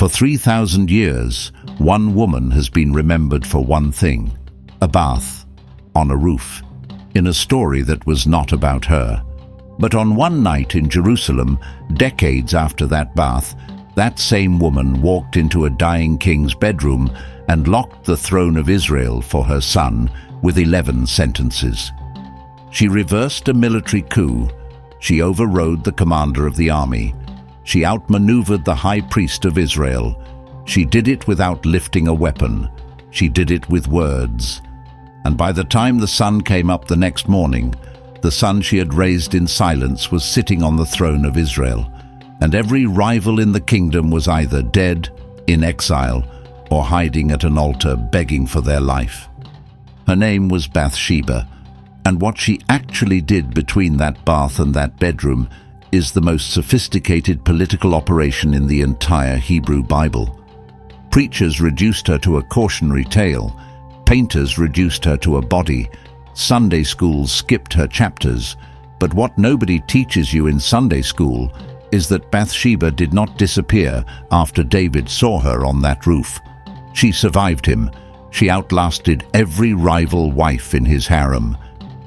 For 3,000 years, one woman has been remembered for one thing: a bath on a roof, in a story that was not about her. But on one night in Jerusalem, decades after that bath, that same woman walked into a dying king's bedroom and locked the throne of Israel for her son with 11 sentences. She reversed a military coup. She overrode the commander of the army. She outmaneuvered the high priest of Israel. She did it without lifting a weapon. She did it with words. And by the time the sun came up the next morning, the son she had raised in silence was sitting on the throne of Israel, and every rival in the kingdom was either dead, in exile, or hiding at an altar begging for their life. Her name was Bathsheba, and what she actually did between that bath and that bedroom is the most sophisticated political operation in the entire Hebrew Bible. Preachers reduced her to a cautionary tale, painters reduced her to a body, Sunday schools skipped her chapters, but what nobody teaches you in Sunday school is that Bathsheba did not disappear after David saw her on that roof. She survived him. She outlasted every rival wife in his harem.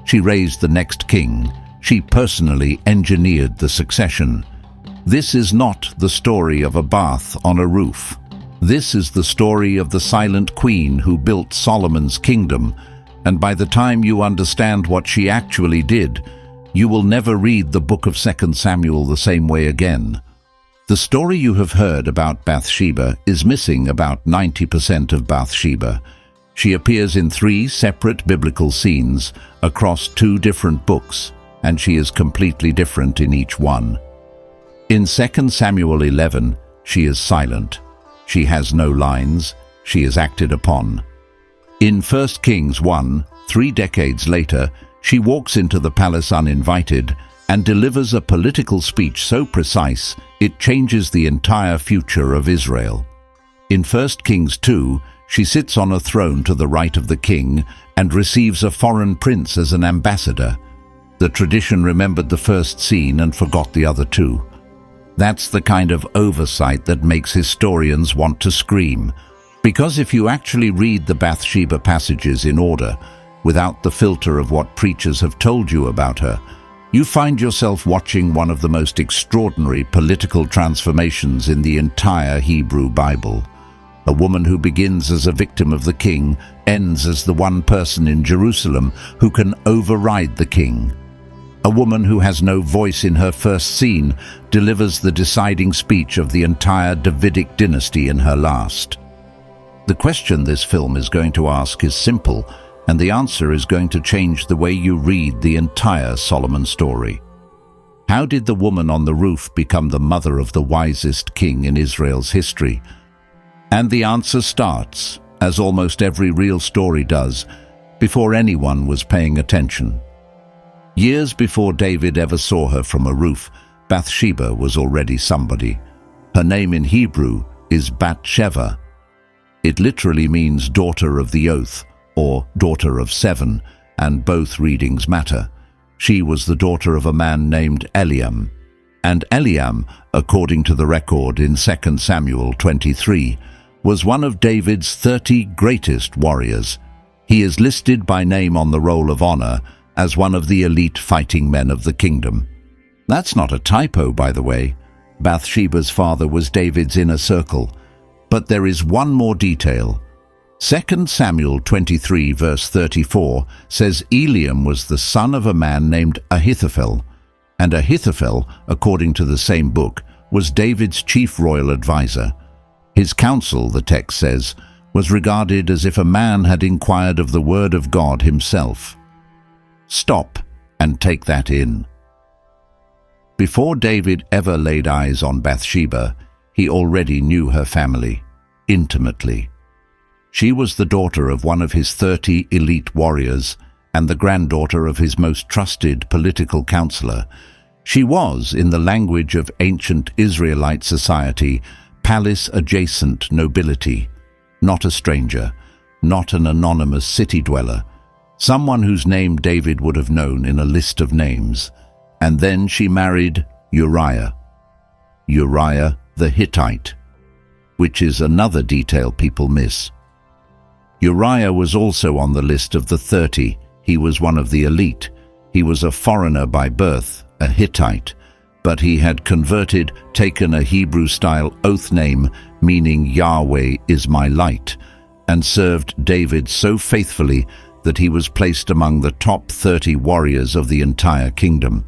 She raised the next king. She personally engineered the succession. This is not the story of a bath on a roof. This is the story of the silent queen who built Solomon's kingdom, and by the time you understand what she actually did, you will never read the book of 2 Samuel the same way again. The story you have heard about Bathsheba is missing about 90% of Bathsheba. She appears in 3 separate biblical scenes across 2 different books, and she is completely different in each one. In 2 Samuel 11, she is silent. She has no lines. She is acted upon. In 1 Kings 1, 3 decades later, she walks into the palace uninvited and delivers a political speech so precise it changes the entire future of Israel. In 1 Kings 2, she sits on a throne to the right of the king and receives a foreign prince as an ambassador. The tradition remembered the first scene and forgot the other 2. That's the kind of oversight that makes historians want to scream. Because if you actually read the Bathsheba passages in order, without the filter of what preachers have told you about her, you find yourself watching one of the most extraordinary political transformations in the entire Hebrew Bible. A woman who begins as a victim of the king ends as the one person in Jerusalem who can override the king. A woman who has no voice in her first scene delivers the deciding speech of the entire Davidic dynasty in her last. The question this film is going to ask is simple, and the answer is going to change the way you read the entire Solomon story. How did the woman on the roof become the mother of the wisest king in Israel's history? And the answer starts, as almost every real story does, before anyone was paying attention. Years before David ever saw her from a roof, Bathsheba was already somebody. Her name in Hebrew is Bathsheba. It literally means daughter of the oath, or daughter of 7, and both readings matter. She was the daughter of a man named Eliam. And Eliam, according to the record in 2 Samuel 23, was one of David's 30 greatest warriors. He is listed by name on the Roll of Honor as one of the elite fighting men of the kingdom. That's not a typo, by the way. Bathsheba's father was David's inner circle. But there is one more detail. 2 Samuel 23 verse 34 says Eliam was the son of a man named Ahithophel, and Ahithophel, according to the same book, was David's chief royal advisor. His counsel, the text says, was regarded as if a man had inquired of the word of God himself. Stop and take that in. Before David ever laid eyes on Bathsheba, he already knew her family, intimately. She was the daughter of one of his 30 elite warriors and the granddaughter of his most trusted political counselor. She was, in the language of ancient Israelite society, palace-adjacent nobility, not a stranger, not an anonymous city dweller, someone whose name David would have known in a list of names. And then she married Uriah the Hittite. which is another detail people miss. Uriah was also on the list of the 30. He was one of the elite. He was a foreigner by birth, a Hittite, but he had converted, taken a Hebrew-style oath name meaning Yahweh is my light, and served David so faithfully that he was placed among the top 30 warriors of the entire kingdom.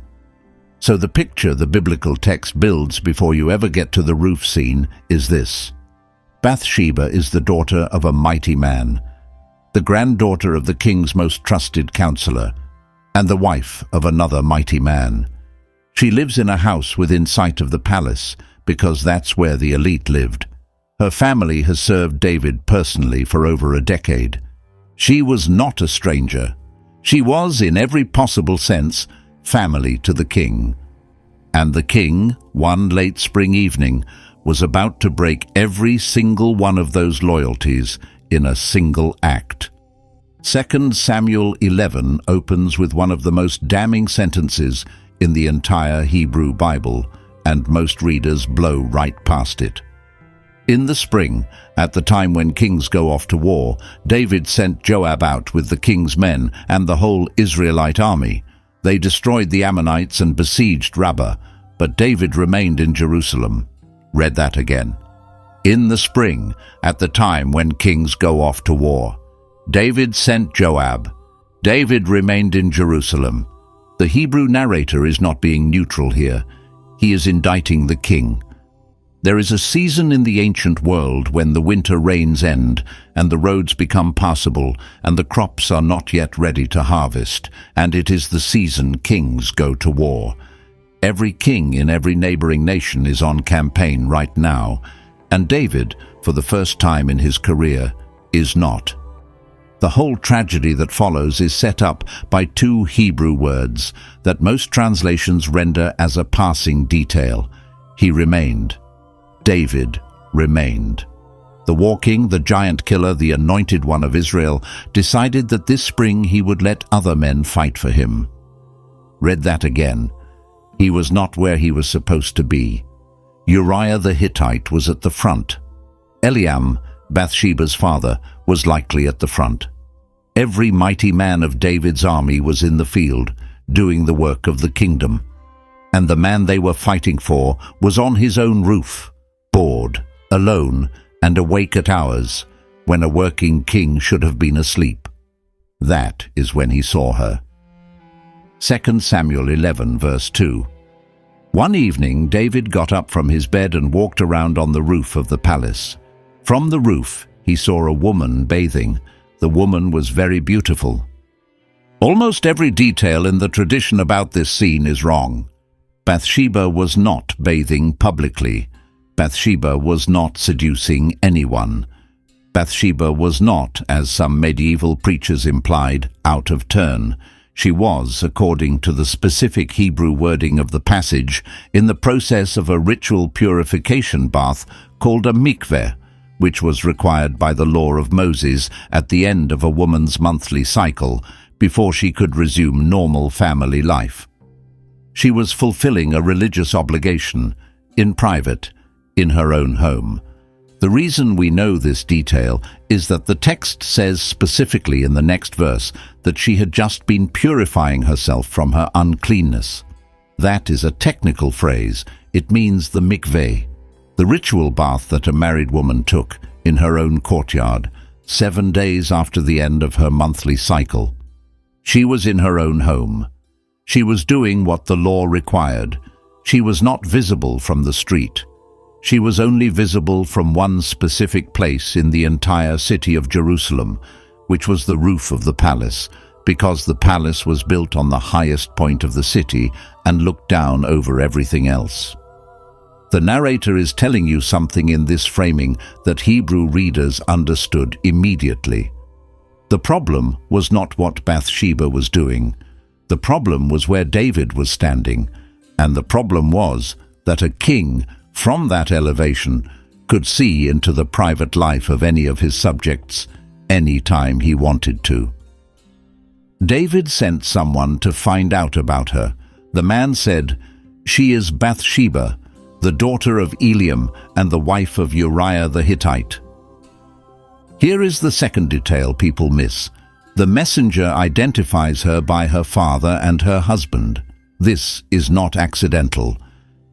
So the picture the biblical text builds before you ever get to the roof scene is this. Bathsheba is the daughter of a mighty man, the granddaughter of the king's most trusted counselor, and the wife of another mighty man. She lives in a house within sight of the palace because that's where the elite lived. Her family has served David personally for over a decade. She was not a stranger. She was, in every possible sense, family to the king. And the king, one late spring evening, was about to break every single one of those loyalties in a single act. 2 Samuel 11 opens with one of the most damning sentences in the entire Hebrew Bible, and most readers blow right past it. In the spring, at the time when kings go off to war, David sent Joab out with the king's men and the whole Israelite army. They destroyed the Ammonites and besieged Rabbah, but David remained in Jerusalem. Read that again. In the spring, at the time when kings go off to war, David sent Joab. David remained in Jerusalem. The Hebrew narrator is not being neutral here. He is indicting the king. There is a season in the ancient world when the winter rains end and the roads become passable and the crops are not yet ready to harvest, and it is the season kings go to war. Every king in every neighboring nation is on campaign right now, and David, for the first time in his career, is not. The whole tragedy that follows is set up by two Hebrew words that most translations render as a passing detail. He remained. David remained. The walking, the giant killer, the anointed one of Israel, decided that this spring he would let other men fight for him. Read that again. He was not where he was supposed to be. Uriah the Hittite was at the front. Eliam, Bathsheba's father, was likely at the front. Every mighty man of David's army was in the field, doing the work of the kingdom. And the man they were fighting for was on his own roof, bored, alone, and awake at hours, when a working king should have been asleep. That is when he saw her. 2 Samuel 11 verse 2. One evening David got up from his bed and walked around on the roof of the palace. From the roof he saw a woman bathing. The woman was very beautiful. Almost every detail in the tradition about this scene is wrong. Bathsheba was not bathing publicly. Bathsheba was not seducing anyone. Bathsheba was not, as some medieval preachers implied, out of turn. She was, according to the specific Hebrew wording of the passage, in the process of a ritual purification bath called a mikveh, which was required by the law of Moses at the end of a woman's monthly cycle before she could resume normal family life. She was fulfilling a religious obligation, in private, in her own home. The reason we know this detail is that the text says specifically in the next verse that she had just been purifying herself from her uncleanness. That is a technical phrase. It means the mikveh, the ritual bath that a married woman took in her own courtyard, 7 days after the end of her monthly cycle. She was in her own home. She was doing what the law required. She was not visible from the street. She was only visible from one specific place in the entire city of Jerusalem, which was the roof of the palace, because the palace was built on the highest point of the city and looked down over everything else. The narrator is telling you something in this framing that Hebrew readers understood immediately. The problem was not what Bathsheba was doing. The problem was where David was standing, and the problem was that a king, from that elevation, could see into the private life of any of his subjects any time he wanted to. David sent someone to find out about her. The man said, "She is Bathsheba, the daughter of Eliam and the wife of Uriah the Hittite. Here is the second detail people miss. The messenger identifies her by her father and her husband. This is not accidental.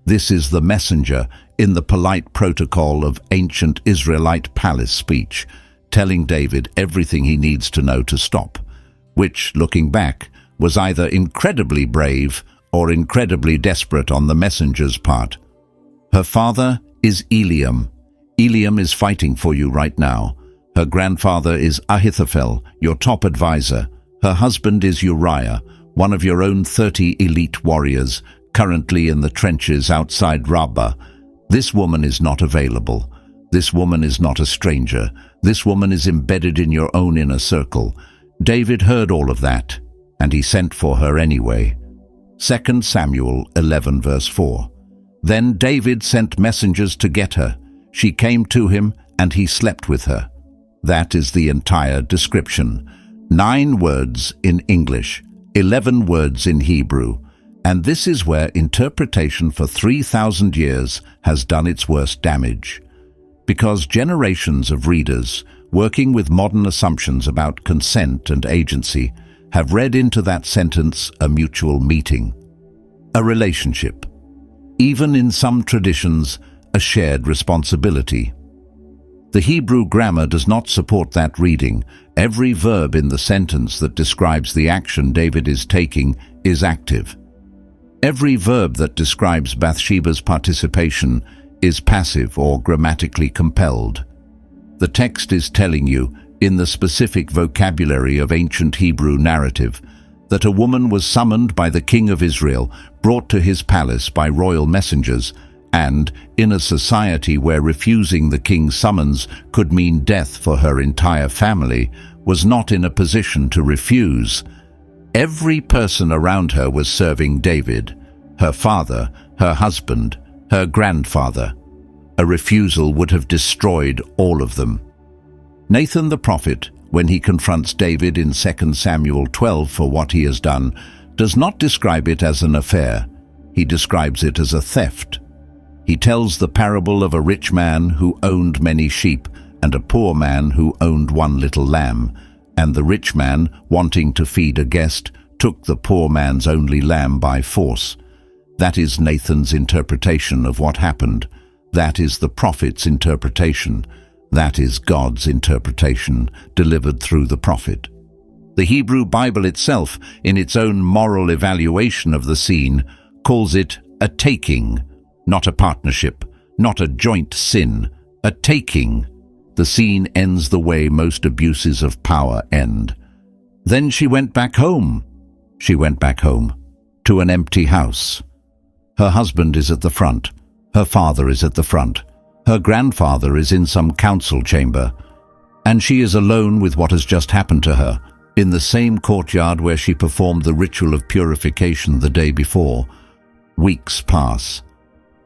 This is the messenger in the polite protocol of ancient Israelite palace speech, telling David everything he needs to know to stop, which, looking back, was either incredibly brave or incredibly desperate on the messenger's part. Her father is Eliam. Eliam is fighting for you right now. Her grandfather is Ahithophel, your top advisor. Her husband is Uriah, one of your own 30 elite warriors, currently in the trenches outside Rabbah. This woman is not available. This woman is not a stranger. This woman is embedded in your own inner circle. David heard all of that, and he sent for her anyway. 2 Samuel 11 verse 4. Then David sent messengers to get her. She came to him, and he slept with her. That is the entire description. 9 words in English, 11 words in Hebrew. And this is where interpretation for 3,000 years has done its worst damage. Because generations of readers, working with modern assumptions about consent and agency, have read into that sentence a mutual meeting, a relationship, even in some traditions, a shared responsibility. The Hebrew grammar does not support that reading. Every verb in the sentence that describes the action David is taking is active. Every verb that describes Bathsheba's participation is passive or grammatically compelled. The text is telling you, in the specific vocabulary of ancient Hebrew narrative, that a woman was summoned by the king of Israel, brought to his palace by royal messengers, and, in a society where refusing the king's summons could mean death for her entire family, was not in a position to refuse. Every person around her was serving David, her father, her husband, her grandfather. A refusal would have destroyed all of them. Nathan the prophet, when he confronts David in 2 Samuel 12 for what he has done, does not describe it as an affair. He describes it as a theft. He tells the parable of a rich man who owned many sheep and a poor man who owned one little lamb, and the rich man, wanting to feed a guest, took the poor man's only lamb by force. That is Nathan's interpretation of what happened. That is the prophet's interpretation. That is God's interpretation, delivered through the prophet. The Hebrew Bible itself, in its own moral evaluation of the scene, calls it a taking, not a partnership, not a joint sin, a taking. The scene ends the way most abuses of power end. Then she went back home. She went back home, to an empty house. Her husband is at the front. Her father is at the front. Her grandfather is in some council chamber. And she is alone with what has just happened to her, in the same courtyard where she performed the ritual of purification the day before. Weeks pass.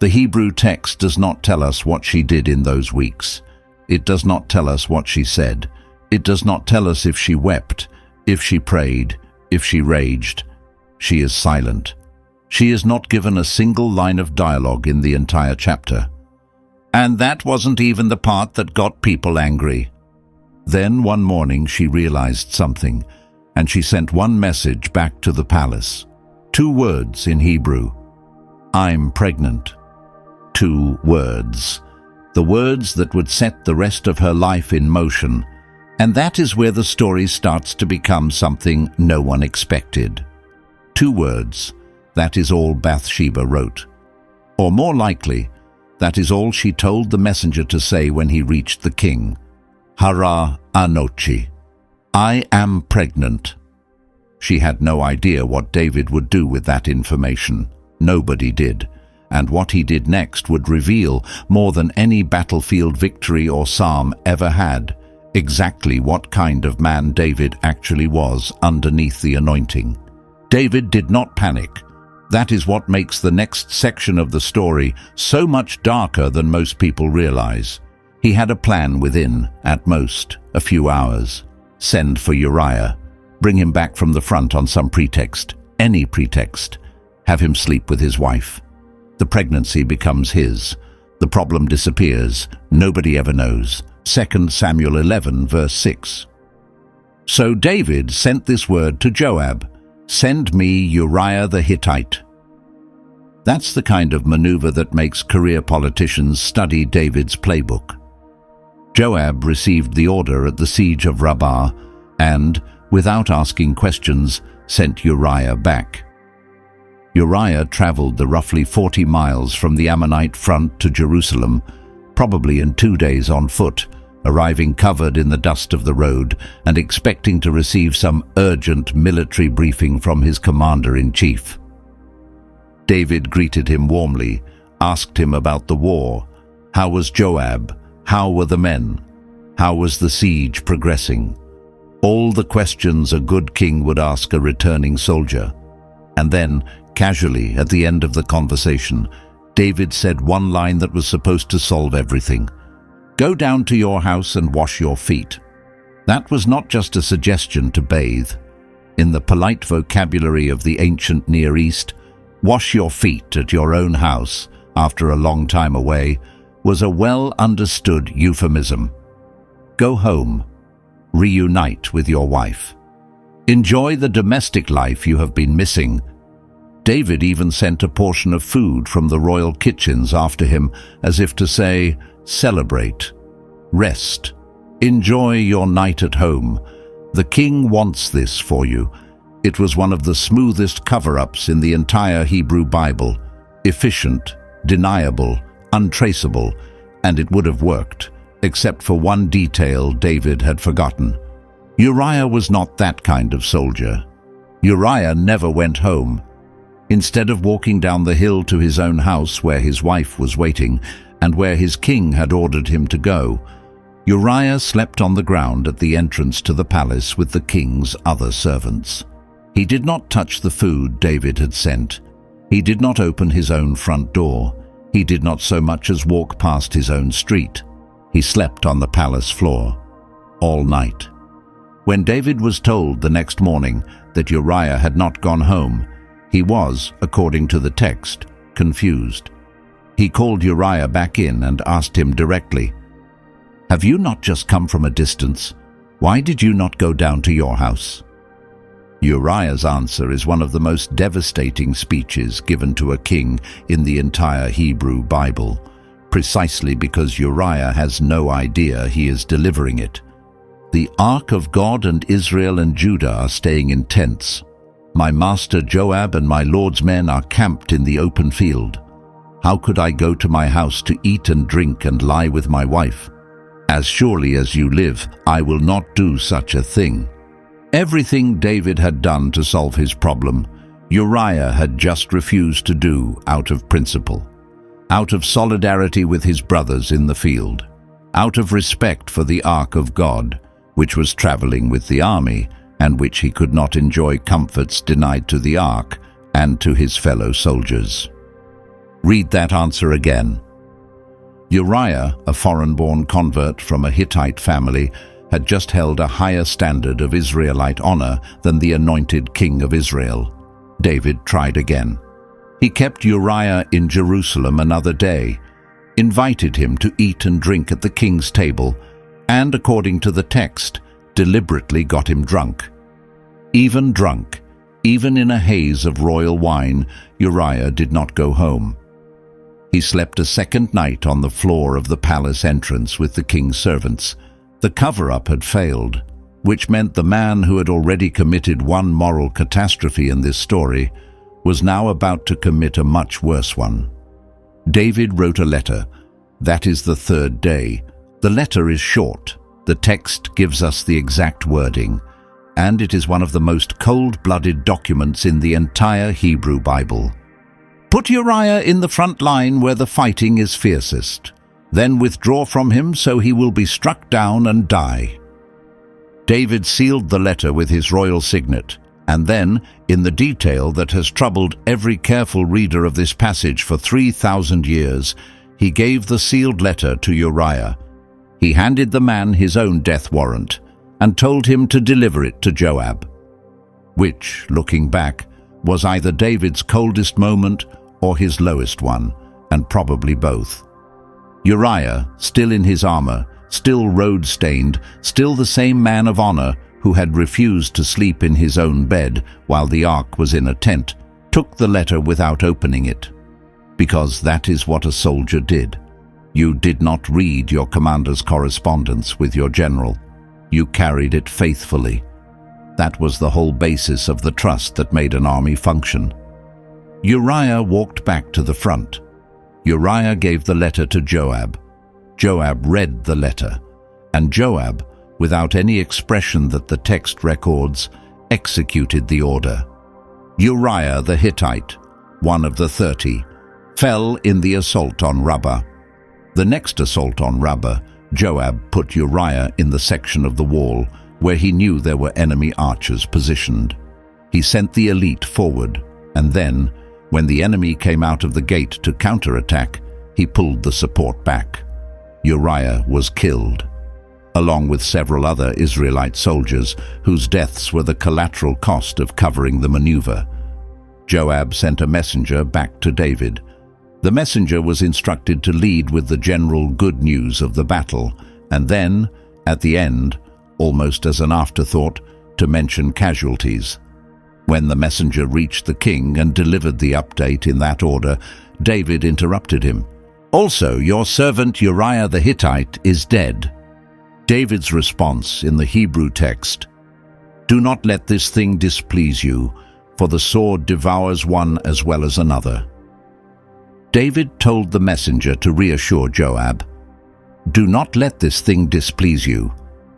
The Hebrew text does not tell us what she did in those weeks. It does not tell us what she said. It does not tell us if she wept, if she prayed, if she raged. She is silent. She is not given a single line of dialogue in the entire chapter. And that wasn't even the part that got people angry. Then one morning she realized something, and she sent one message back to the palace. 2 words in Hebrew. I'm pregnant. 2 words. The words that would set the rest of her life in motion. And that is where the story starts to become something no one expected. 2 words. That is all Bathsheba wrote. Or more likely, that is all she told the messenger to say when he reached the king. Hara anochi. I am pregnant. She had no idea what David would do with that information. Nobody did. And what he did next would reveal, more than any battlefield victory or psalm ever had, exactly what kind of man David actually was underneath the anointing. David did not panic. That is what makes the next section of the story so much darker than most people realize. He had a plan within, at most, a few hours. Send for Uriah. Bring him back from the front on some pretext, any pretext. Have him sleep with his wife. The pregnancy becomes his. The problem disappears. Nobody ever knows. 2 Samuel 11, verse 6. So David sent this word to Joab, "Send me Uriah the Hittite." That's the kind of maneuver that makes career politicians study David's playbook. Joab received the order at the siege of Rabbah and, without asking questions, sent Uriah back. Uriah traveled the roughly 40 miles from the Ammonite front to Jerusalem, probably in 2 days on foot, arriving covered in the dust of the road and expecting to receive some urgent military briefing from his commander-in-chief. David greeted him warmly, asked him about the war. How was Joab? How were the men? How was the siege progressing? All the questions a good king would ask a returning soldier. And then, casually, at the end of the conversation, David said one line that was supposed to solve everything. "Go down to your house and wash your feet." That was not just a suggestion to bathe. In the polite vocabulary of the ancient Near East, wash your feet at your own house after a long time away was a well-understood euphemism. Go home. Reunite with your wife. Enjoy the domestic life you have been missing. David even sent a portion of food from the royal kitchens after him, as if to say, celebrate, rest, enjoy your night at home. The king wants this for you. It was one of the smoothest cover-ups in the entire Hebrew Bible, efficient, deniable, untraceable, and it would have worked, except for one detail David had forgotten. Uriah was not that kind of soldier. Uriah never went home. Instead of walking down the hill to his own house where his wife was waiting and where his king had ordered him to go, Uriah slept on the ground at the entrance to the palace with the king's other servants. He did not touch the food David had sent. He did not open his own front door. He did not so much as walk past his own street. He slept on the palace floor all night. When David was told the next morning that Uriah had not gone home, he was, according to the text, confused. He called Uriah back in and asked him directly, "Have you not just come from a distance? Why did you not go down to your house?" Uriah's answer is one of the most devastating speeches given to a king in the entire Hebrew Bible, precisely because Uriah has no idea he is delivering it. "The ark of God and Israel and Judah are staying in tents. My master Joab and my lord's men are camped in the open field. How could I go to my house to eat and drink and lie with my wife? As surely as you live, I will not do such a thing." Everything David had done to solve his problem, Uriah had just refused to do out of principle, out of solidarity with his brothers in the field, out of respect for the ark of God, which was traveling with the army, and which he could not enjoy comforts denied to the ark and to his fellow soldiers. Read that answer again. Uriah, a foreign-born convert from a Hittite family, had just held a higher standard of Israelite honor than the anointed king of Israel. David tried again. He kept Uriah in Jerusalem another day, invited him to eat and drink at the king's table, and, according to the text, deliberately got him drunk. Even drunk, even in a haze of royal wine, Uriah did not go home. He slept a second night on the floor of the palace entrance with the king's servants. The cover-up had failed, which meant the man who had already committed one moral catastrophe in this story was now about to commit a much worse one. David wrote a letter. That is the third day. The letter is short. The text gives us the exact wording, and it is one of the most cold-blooded documents in the entire Hebrew Bible. "Put Uriah in the front line where the fighting is fiercest. Then withdraw from him so he will be struck down and die." David sealed the letter with his royal signet, and then, in the detail that has troubled every careful reader of this passage for 3,000 years, he gave the sealed letter to Uriah. He handed the man his own death warrant and told him to deliver it to Joab, which, looking back, was either David's coldest moment or his lowest one, and probably both. Uriah, still in his armor, still road-stained, still the same man of honor who had refused to sleep in his own bed while the ark was in a tent, took the letter without opening it. Because that is what a soldier did. You did not read your commander's correspondence with your general. You carried it faithfully. That was the whole basis of the trust that made an army function. Uriah walked back to the front. Uriah gave the letter to Joab. Joab read the letter, and Joab, without any expression that the text records, executed the order. Uriah the Hittite, one of the 30, fell in the assault on Rabbah. The next assault on Rabbah, Joab put Uriah in the section of the wall where he knew there were enemy archers positioned. He sent the elite forward, and then, when the enemy came out of the gate to counterattack, he pulled the support back. Uriah was killed, along with several other Israelite soldiers whose deaths were the collateral cost of covering the maneuver. Joab sent a messenger back to David. The messenger was instructed to lead with the general good news of the battle, and then, at the end, almost as an afterthought, to mention casualties. When the messenger reached the king and delivered the update in that order, David interrupted him. "Also, your servant Uriah the Hittite is dead." David's response in the Hebrew text, "Do not let this thing displease you, for the sword devours one as well as another." David told the messenger to reassure Joab, "Do not let this thing displease you.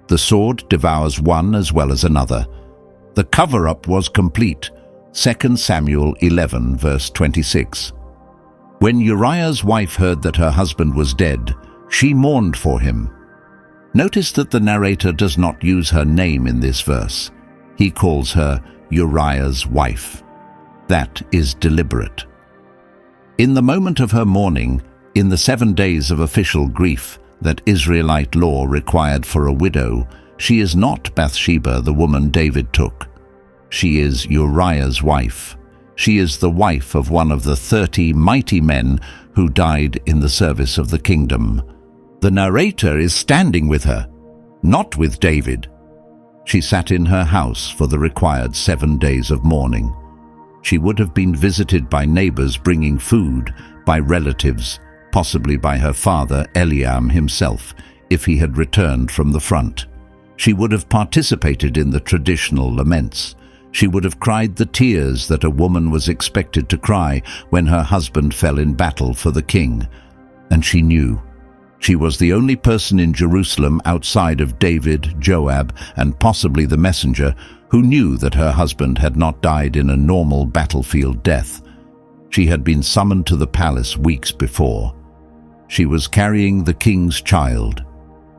The sword devours one as well as another." The cover-up was complete. 2 Samuel 11, verse 26. When Uriah's wife heard that her husband was dead, she mourned for him. Notice that the narrator does not use her name in this verse. He calls her Uriah's wife. That is deliberate. In the moment of her mourning, in the 7 days of official grief that Israelite law required for a widow, she is not Bathsheba, the woman David took. She is Uriah's wife. She is the wife of one of the 30 mighty men who died in the service of the kingdom. The narrator is standing with her, not with David. She sat in her house for the required 7 days of mourning. She would have been visited by neighbors bringing food, by relatives, possibly by her father Eliam himself, if he had returned from the front. She would have participated in the traditional laments. She would have cried the tears that a woman was expected to cry when her husband fell in battle for the king. And she knew. She was the only person in Jerusalem outside of David, Joab, and possibly the messenger who knew that her husband had not died in a normal battlefield death. She had been summoned to the palace weeks before. She was carrying the king's child,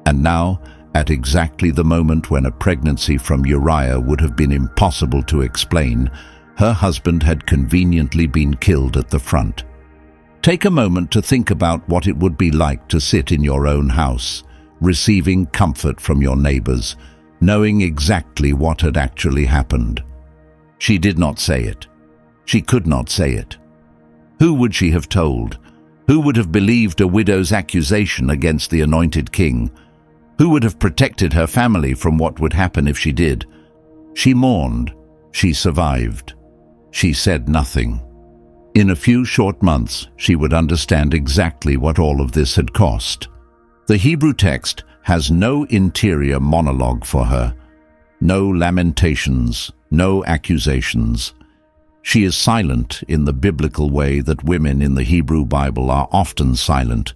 and now, at exactly the moment when a pregnancy from Uriah would have been impossible to explain, her husband had conveniently been killed at the front. Take a moment to think about what it would be like to sit in your own house, receiving comfort from your neighbors, knowing exactly what had actually happened. She did not say it. She could not say it. Who would she have told? Who would have believed a widow's accusation against the anointed king? Who would have protected her family from what would happen if she did? She mourned. She survived. She said nothing. In a few short months, she would understand exactly what all of this had cost. The Hebrew text has no interior monologue for her, no lamentations, no accusations. She is silent in the biblical way that women in the Hebrew Bible are often silent,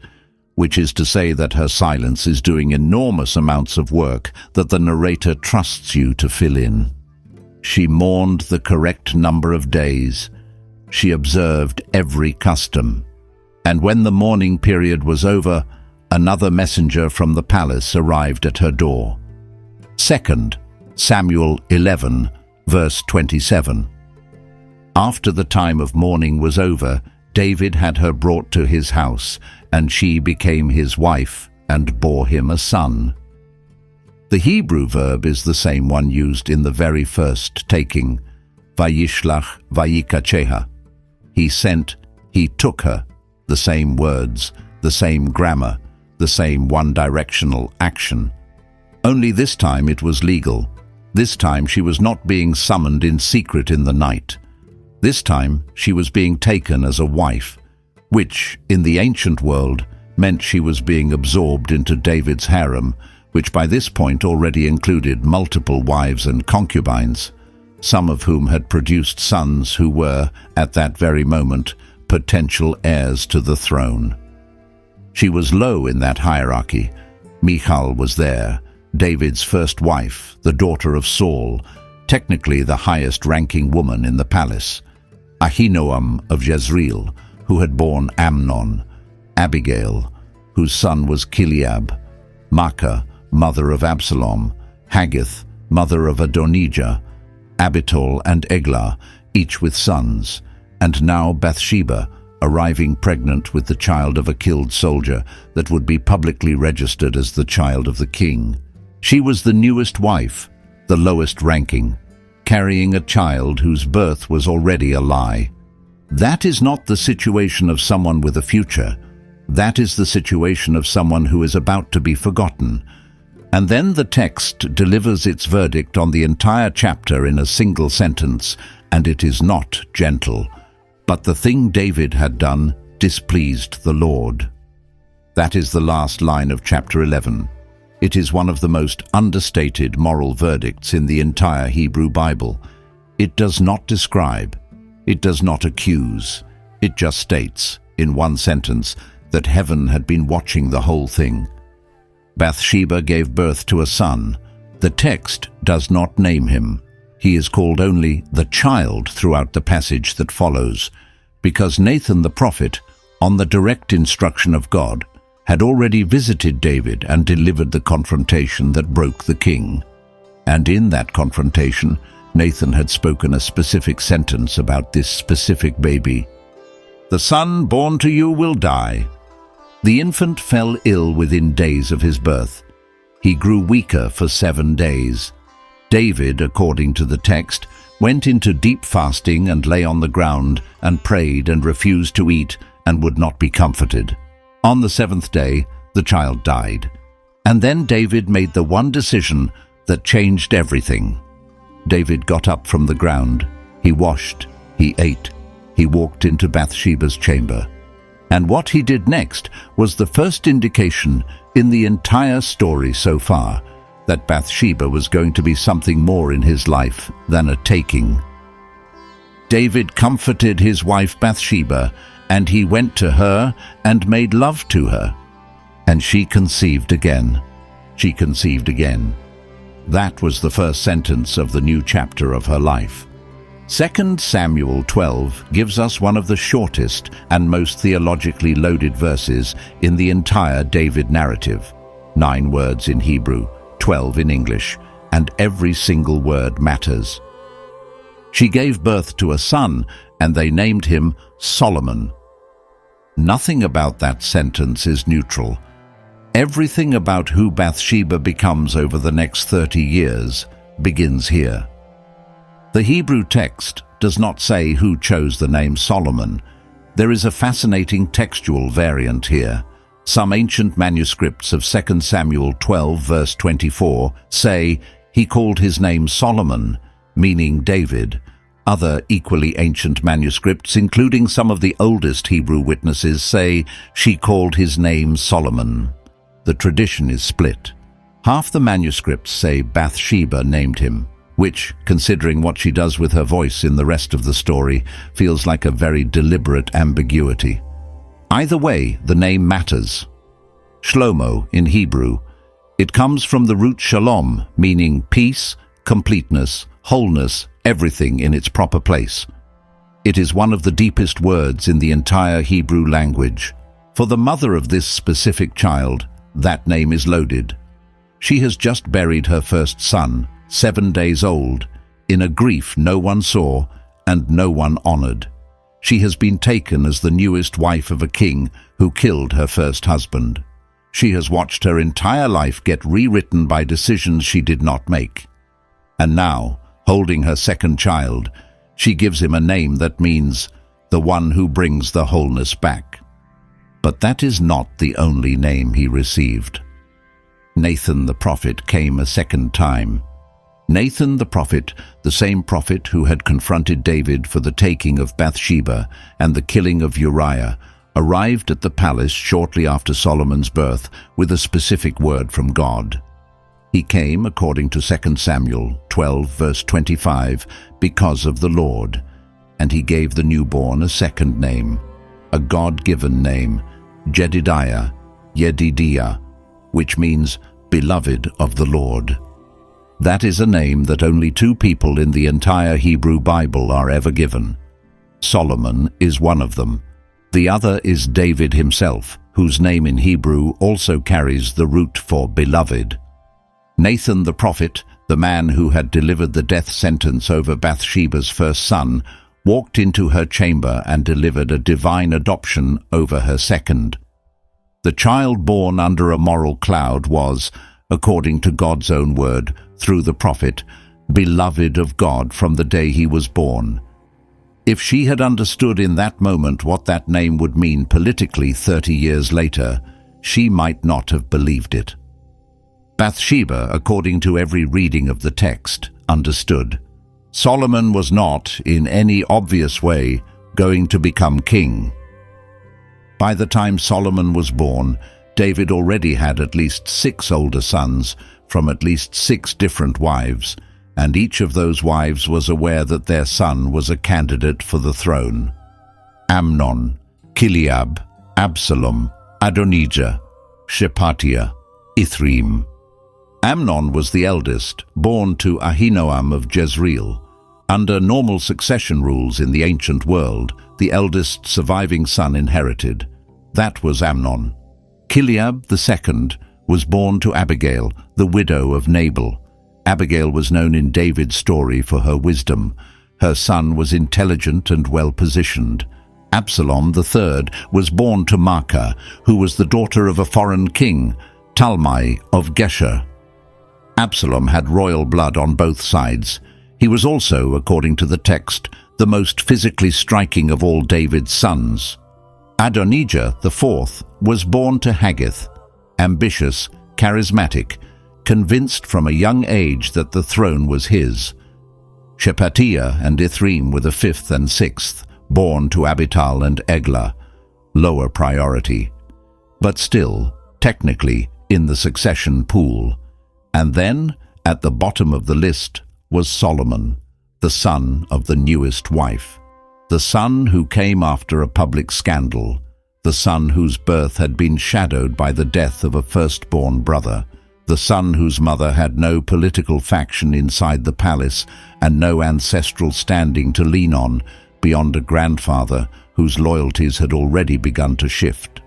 which is to say that her silence is doing enormous amounts of work that the narrator trusts you to fill in. She mourned the correct number of days. She observed every custom. And when the mourning period was over, another messenger from the palace arrived at her door. 2 Samuel 11, verse 27. After the time of mourning was over, David had her brought to his house, and she became his wife and bore him a son. The Hebrew verb is the same one used in the very first taking, Vayishlach Vayikacheha. He sent, He took her. The same words, the same grammar, the same one-directional action. Only this time it was legal. This time she was not being summoned in secret in the night. This time she was being taken as a wife, which, in the ancient world, meant she was being absorbed into David's harem, which by this point already included multiple wives and concubines, some of whom had produced sons who were, at that very moment, potential heirs to the throne. She was low in that hierarchy. Michal was there, David's first wife, the daughter of Saul, technically the highest-ranking woman in the palace. Ahinoam of Jezreel, who had borne Amnon, Abigail, whose son was Chileab, Maacah, mother of Absalom, Haggith, mother of Adonijah, Abitol and Eglah, each with sons, and now Bathsheba, arriving pregnant with the child of a killed soldier that would be publicly registered as the child of the king. She was the newest wife, the lowest ranking, carrying a child whose birth was already a lie. That is not the situation of someone with a future. That is the situation of someone who is about to be forgotten. And then the text delivers its verdict on the entire chapter in a single sentence, and it is not gentle. But the thing David had done displeased the Lord. That is the last line of chapter 11. It is one of the most understated moral verdicts in the entire Hebrew Bible. It does not describe, it does not accuse, it just states, in one sentence, that heaven had been watching the whole thing. Bathsheba gave birth to a son. The text does not name him. He is called only the child throughout the passage that follows, because Nathan the prophet, on the direct instruction of God, had already visited David and delivered the confrontation that broke the king. And in that confrontation, Nathan had spoken a specific sentence about this specific baby. "The son born to you will die." The infant fell ill within days of his birth. He grew weaker for 7 days. David, according to the text, went into deep fasting and lay on the ground and prayed and refused to eat and would not be comforted. On the 7th day, the child died. And then David made the one decision that changed everything. David got up from the ground. He washed, he ate, he walked into Bathsheba's chamber. And what he did next was the first indication in the entire story so far that Bathsheba was going to be something more in his life than a taking. David comforted his wife Bathsheba, and he went to her and made love to her. And she conceived again. She conceived again. That was the first sentence of the new chapter of her life. 2 Samuel 12 gives us one of the shortest and most theologically loaded verses in the entire David narrative. 9 words in Hebrew, 12 in English, and every single word matters. She gave birth to a son, and they named him Solomon. Nothing about that sentence is neutral. Everything about who Bathsheba becomes over the next 30 years begins here. The Hebrew text does not say who chose the name Solomon. There is a fascinating textual variant here. Some ancient manuscripts of 2 Samuel 12 verse 24 say he called his name Solomon, meaning David. Other equally ancient manuscripts, including some of the oldest Hebrew witnesses, say she called his name Solomon. The tradition is split. Half the manuscripts say Bathsheba named him, which, considering what she does with her voice in the rest of the story, feels like a very deliberate ambiguity. Either way, the name matters. Shlomo in Hebrew. It comes from the root shalom, meaning peace, completeness, wholeness, everything in its proper place. It is one of the deepest words in the entire Hebrew language. For the mother of this specific child, that name is loaded. She has just buried her first son, 7 days old, in a grief no one saw and no one honored. She has been taken as the newest wife of a king who killed her first husband. She has watched her entire life get rewritten by decisions she did not make. And now, holding her second child, she gives him a name that means, the one who brings the wholeness back. But that is not the only name he received. Nathan the prophet came a second time. Nathan the prophet, the same prophet who had confronted David for the taking of Bathsheba and the killing of Uriah, arrived at the palace shortly after Solomon's birth with a specific word from God. He came, according to 2 Samuel 12, verse 25, because of the Lord, and he gave the newborn a second name, a God-given name, Jedidiah, Yedidiah, which means beloved of the Lord. That is a name that only two people in the entire Hebrew Bible are ever given. Solomon is one of them. The other is David himself, whose name in Hebrew also carries the root for beloved. Nathan the prophet, the man who had delivered the death sentence over Bathsheba's first son, walked into her chamber and delivered a divine adoption over her second. The child born under a moral cloud was, according to God's own word, through the prophet, beloved of God from the day he was born. If she had understood in that moment what that name would mean politically 30 years later, she might not have believed it. Bathsheba, according to every reading of the text, understood. Solomon was not, in any obvious way, going to become king. By the time Solomon was born, David already had at least 6 older sons from at least 6 different wives, and each of those wives was aware that their son was a candidate for the throne. Amnon, Chileab, Absalom, Adonijah, Shephatiah, Ithream. Amnon was the eldest, born to Ahinoam of Jezreel. Under normal succession rules in the ancient world, the eldest surviving son inherited. That was Amnon. Chileab, the second, was born to Abigail, the widow of Nabal. Abigail was known in David's story for her wisdom. Her son was intelligent and well-positioned. Absalom, the third, was born to Maacah, who was the daughter of a foreign king, Talmai of Geshur. Absalom had royal blood on both sides. He was also, according to the text, the most physically striking of all David's sons. Adonijah, the fourth, was born to Haggith, ambitious, charismatic, convinced from a young age that the throne was his. Shephatiah and Ithream were the fifth and sixth, born to Abital and Eglah, lower priority, but still, technically, in the succession pool. And then, at the bottom of the list, was Solomon, the son of the newest wife, the son who came after a public scandal, the son whose birth had been shadowed by the death of a firstborn brother, the son whose mother had no political faction inside the palace and no ancestral standing to lean on beyond a grandfather whose loyalties had already begun to shift.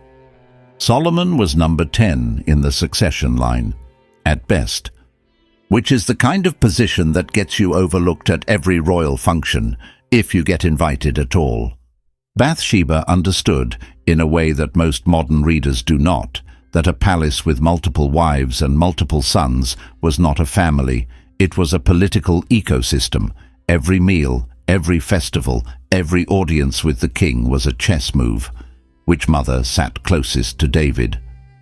Solomon was number 10 in the succession line, at best, which is the kind of position that gets you overlooked at every royal function, if you get invited at all. Bathsheba understood, in a way that most modern readers do not, that a palace with multiple wives and multiple sons was not a family, it was a political ecosystem. Every meal, every festival, every audience with the king was a chess move. Which mother sat closest to David?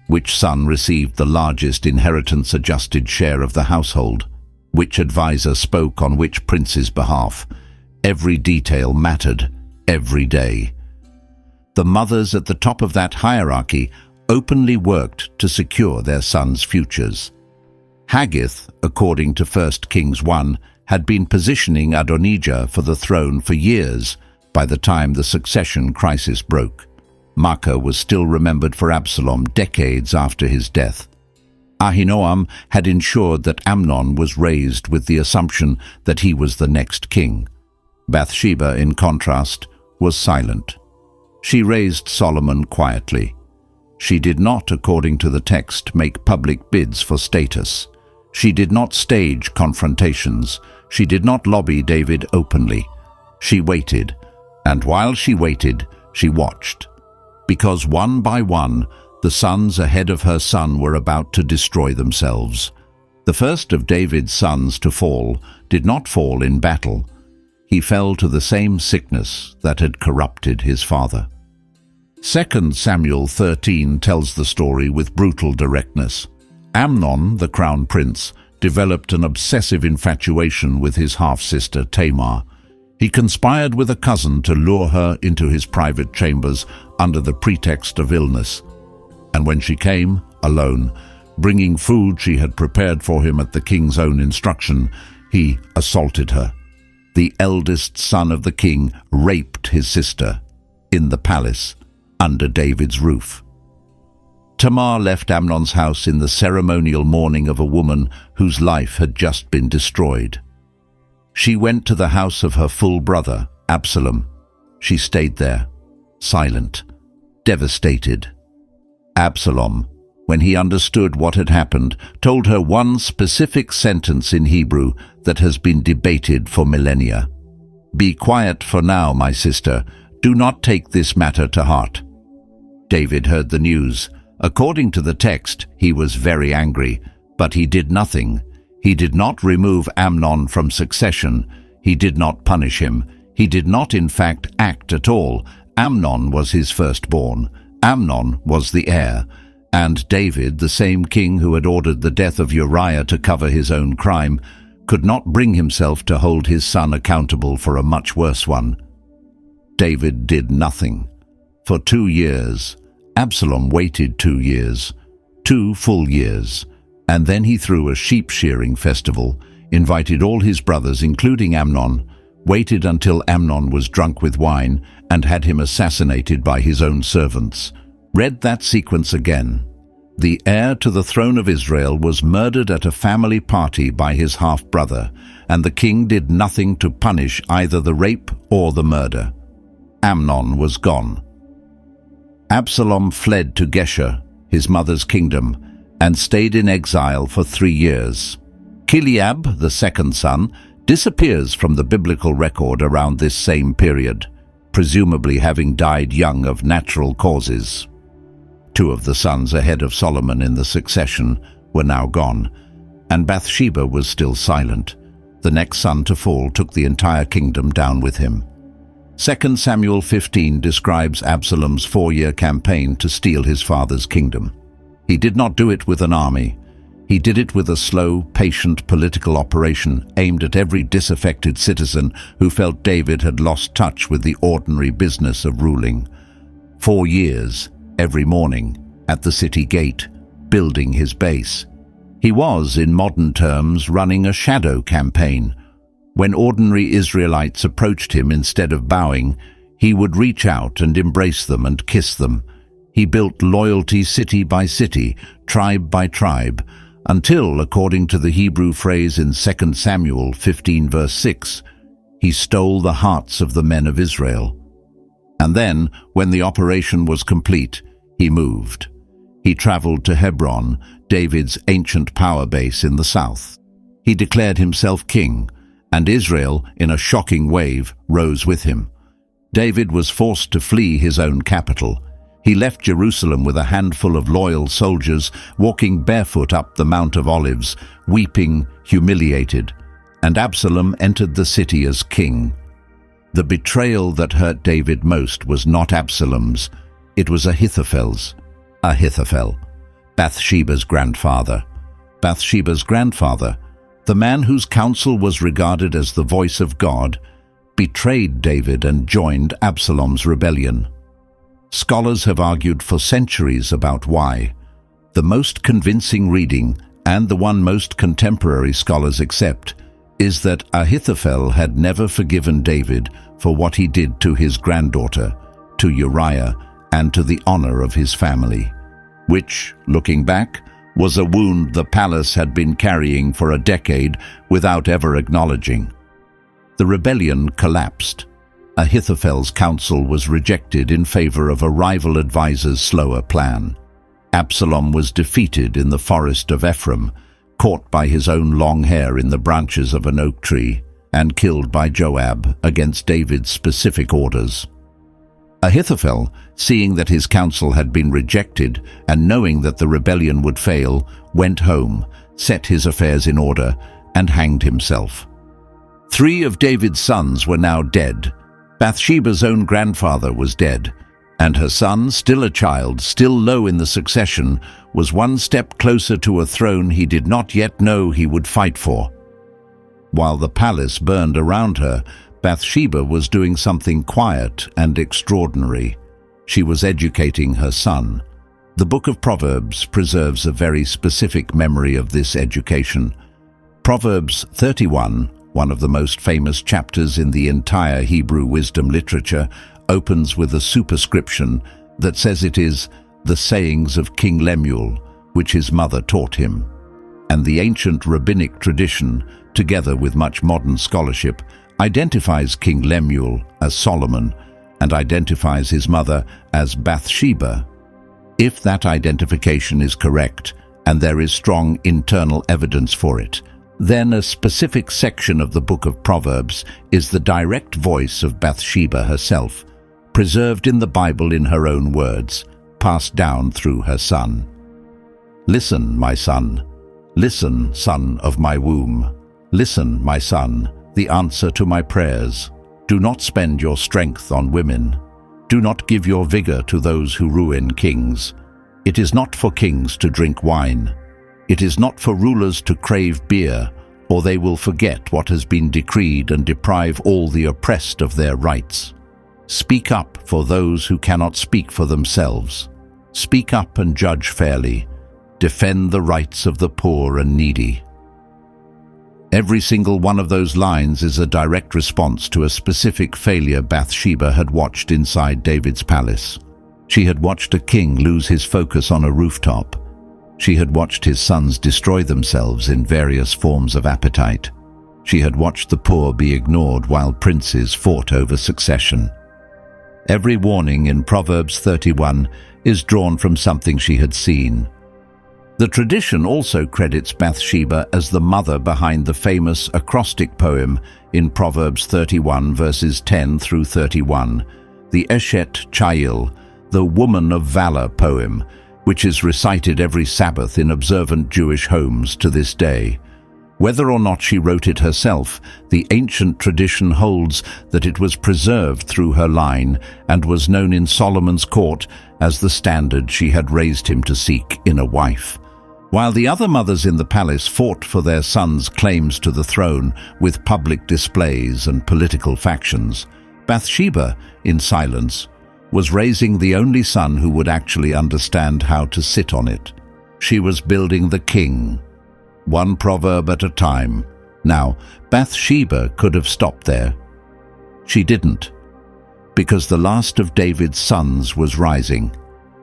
Which son received the largest inheritance-adjusted share of the household? Which advisor spoke on which prince's behalf? Every detail mattered, every day. The mothers at the top of that hierarchy openly worked to secure their sons' futures. Haggith, according to 1 Kings 1, had been positioning Adonijah for the throne for years by the time the succession crisis broke. Maacah was still remembered for Absalom decades after his death. Ahinoam had ensured that Amnon was raised with the assumption that he was the next king. Bathsheba, in contrast, was silent. She raised Solomon quietly. She did not, according to the text, make public bids for status. She did not stage confrontations. She did not lobby David openly. She waited, and while she waited, she watched. Because one by one, the sons ahead of her son were about to destroy themselves. The first of David's sons to fall did not fall in battle. he fell to the same sickness that had corrupted his father. 2 Samuel 13 tells the story with brutal directness. Amnon, the crown prince, developed an obsessive infatuation with his half-sister Tamar. He conspired with a cousin to lure her into his private chambers under the pretext of illness. And when she came, alone, bringing food she had prepared for him at the king's own instruction, he assaulted her. The eldest son of the king raped his sister in the palace under David's roof. Tamar left Amnon's house in the ceremonial mourning of a woman whose life had just been destroyed. She went to the house of her full brother, Absalom. She stayed there, silent, devastated. Absalom, when he understood what had happened, told her one specific sentence in Hebrew that has been debated for millennia. "Be quiet for now, my sister. Do not take this matter to heart." David heard the news. According to the text, he was very angry, but he did nothing. He did not remove Amnon from succession. He did not punish him. He did not, in fact, act at all. Amnon was his firstborn. Amnon was the heir. And David, the same king who had ordered the death of Uriah to cover his own crime, could not bring himself to hold his son accountable for a much worse one. David did nothing. For 2 years, Absalom waited 2 years, 2 full years, and then he threw a sheep-shearing festival, invited all his brothers, including Amnon, waited until Amnon was drunk with wine, and had him assassinated by his own servants. Read that sequence again. The heir to the throne of Israel was murdered at a family party by his half-brother, and the king did nothing to punish either the rape or the murder. Amnon was gone. Absalom fled to Geshur, his mother's kingdom, and stayed in exile for 3 years. Chileab, the second son, disappears from the biblical record around this same period, presumably having died young of natural causes. 2 of the sons ahead of Solomon in the succession were now gone, and Bathsheba was still silent. The next son to fall took the entire kingdom down with him. 2 Samuel 15 describes Absalom's 4-year campaign to steal his father's kingdom. He did not do it with an army. He did it with a slow, patient political operation aimed at every disaffected citizen who felt David had lost touch with the ordinary business of ruling. 4 years, every morning, at the city gate, building his base. He was, in modern terms, running a shadow campaign. When ordinary Israelites approached him, instead of bowing, he would reach out and embrace them and kiss them. He built loyalty city by city, tribe by tribe, until, according to the Hebrew phrase in 2 Samuel 15 verse 6, he stole the hearts of the men of Israel. And then, when the operation was complete, he moved. He traveled to Hebron, David's ancient power base in the south. He declared himself king, and Israel, in a shocking wave, rose with him. David was forced to flee his own capital. He left Jerusalem with a handful of loyal soldiers, walking barefoot up the Mount of Olives, weeping, humiliated, and Absalom entered the city as king. The betrayal that hurt David most was not Absalom's, it was Ahithophel's. Ahithophel, Bathsheba's grandfather. Bathsheba's grandfather, the man whose counsel was regarded as the voice of God, betrayed David and joined Absalom's rebellion. Scholars have argued for centuries about why. The most convincing reading, and the one most contemporary scholars accept, is that Ahithophel had never forgiven David for what he did to his granddaughter, to Uriah, and to the honor of his family, which, looking back, was a wound the palace had been carrying for a decade without ever acknowledging. The rebellion collapsed. Ahithophel's counsel was rejected in favor of a rival advisor's slower plan. Absalom was defeated in the forest of Ephraim, caught by his own long hair in the branches of an oak tree, and killed by Joab against David's specific orders. Ahithophel, seeing that his counsel had been rejected and knowing that the rebellion would fail, went home, set his affairs in order, and hanged himself. 3 of David's sons were now dead. Bathsheba's own grandfather was dead, and her son, still a child, still low in the succession, was one step closer to a throne he did not yet know he would fight for. While the palace burned around her, Bathsheba was doing something quiet and extraordinary. She was educating her son. The book of Proverbs preserves a very specific memory of this education. Proverbs 31, one of the most famous chapters in the entire Hebrew wisdom literature, opens with a superscription that says it is the sayings of King Lemuel, which his mother taught him. And the ancient rabbinic tradition, together with much modern scholarship, identifies King Lemuel as Solomon and identifies his mother as Bathsheba. If that identification is correct, and there is strong internal evidence for it, then a specific section of the book of Proverbs is the direct voice of Bathsheba herself, preserved in the Bible in her own words, passed down through her son. Listen, my son. Listen, son of my womb. Listen, my son, the answer to my prayers. Do not spend your strength on women. Do not give your vigor to those who ruin kings. It is not for kings to drink wine. It is not for rulers to crave beer, or they will forget what has been decreed and deprive all the oppressed of their rights. Speak up for those who cannot speak for themselves. Speak up and judge fairly. Defend the rights of the poor and needy. Every single one of those lines is a direct response to a specific failure Bathsheba had watched inside David's palace. She had watched a king lose his focus on a rooftop. She had watched his sons destroy themselves in various forms of appetite. She had watched the poor be ignored while princes fought over succession. Every warning in Proverbs 31 is drawn from something she had seen. The tradition also credits Bathsheba as the mother behind the famous acrostic poem in Proverbs 31 verses 10 through 31, the Eshet Chayil, the Woman of Valor poem, which is recited every Sabbath in observant Jewish homes to this day. Whether or not she wrote it herself, the ancient tradition holds that it was preserved through her line and was known in Solomon's court as the standard she had raised him to seek in a wife. While the other mothers in the palace fought for their sons' claims to the throne with public displays and political factions, Bathsheba, in silence, was raising the only son who would actually understand how to sit on it. She was building the king, one proverb at a time. Now, Bathsheba could have stopped there. She didn't, because the last of David's sons was rising,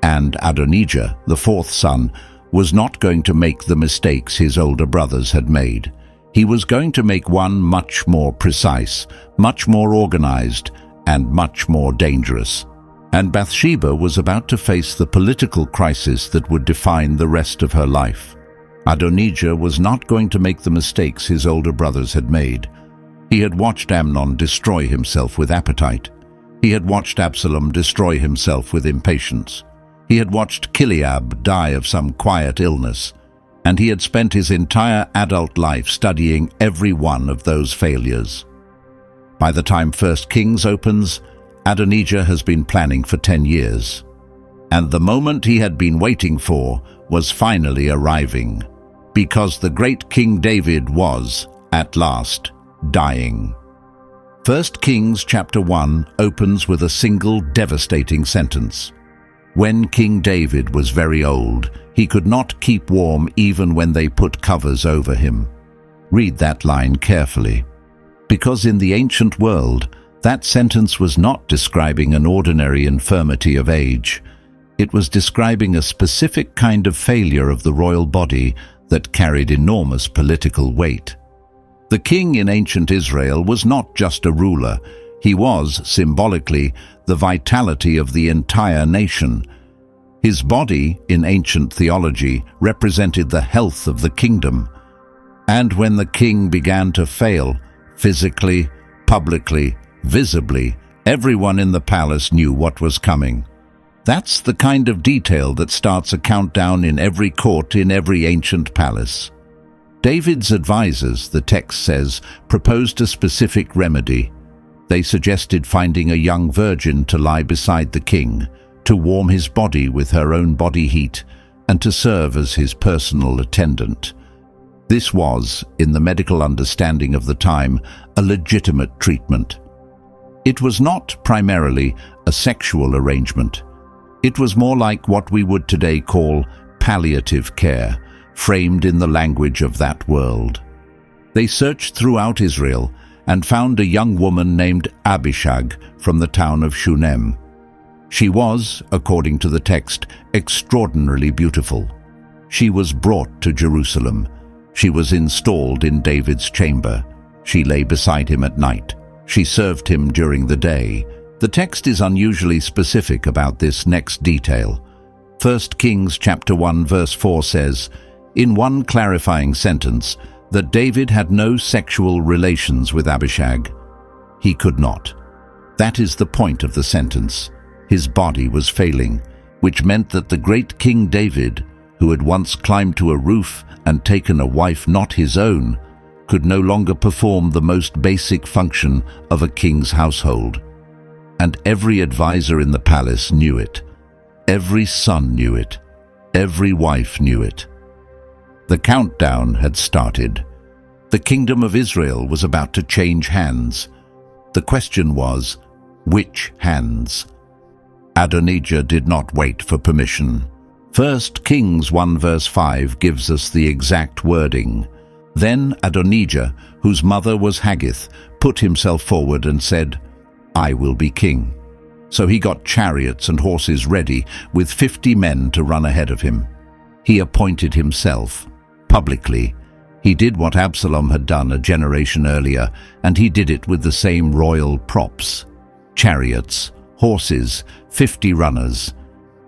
and Adonijah, the fourth son, was not going to make the mistakes his older brothers had made. He was going to make one much more precise, much more organized, and much more dangerous. And Bathsheba was about to face the political crisis that would define the rest of her life. Adonijah was not going to make the mistakes his older brothers had made. He had watched Amnon destroy himself with appetite. He had watched Absalom destroy himself with impatience. He had watched Chileab die of some quiet illness, and he had spent his entire adult life studying every one of those failures. By the time 1 Kings opens, Adonijah has been planning for 10 years, and the moment he had been waiting for was finally arriving, because the great King David was, at last, dying. 1 Kings chapter 1 opens with a single devastating sentence. When King David was very old, he could not keep warm even when they put covers over him. Read that line carefully, because in the ancient world, that sentence was not describing an ordinary infirmity of age. It was describing a specific kind of failure of the royal body that carried enormous political weight. The king in ancient Israel was not just a ruler. He was, symbolically, the vitality of the entire nation. His body, in ancient theology, represented the health of the kingdom. And when the king began to fail, physically, publicly, visibly, everyone in the palace knew what was coming. That's the kind of detail that starts a countdown in every court in every ancient palace. David's advisors, the text says, proposed a specific remedy. They suggested finding a young virgin to lie beside the king, to warm his body with her own body heat, and to serve as his personal attendant. This was, in the medical understanding of the time, a legitimate treatment. It was not primarily a sexual arrangement. It was more like what we would today call palliative care, framed in the language of that world. They searched throughout Israel and found a young woman named Abishag from the town of Shunem. She was, according to the text, extraordinarily beautiful. She was brought to Jerusalem. She was installed in David's chamber. She lay beside him at night. She served him during the day. The text is unusually specific about this next detail. 1 Kings chapter 1 verse 4 says, in one clarifying sentence, that David had no sexual relations with Abishag. He could not. That is the point of the sentence. His body was failing, which meant that the great King David, who had once climbed to a roof and taken a wife not his own, could no longer perform the most basic function of a king's household. And every advisor in the palace knew it. Every son knew it. Every wife knew it. The countdown had started. The kingdom of Israel was about to change hands. The question was, which hands? Adonijah did not wait for permission. 1 Kings 1 verse 5 gives us the exact wording. Then Adonijah, whose mother was Haggith, put himself forward and said, I will be king. So he got chariots and horses ready with 50 men to run ahead of him. He appointed himself. Publicly, he did what Absalom had done a generation earlier, and he did it with the same royal props. Chariots, horses, 50 runners.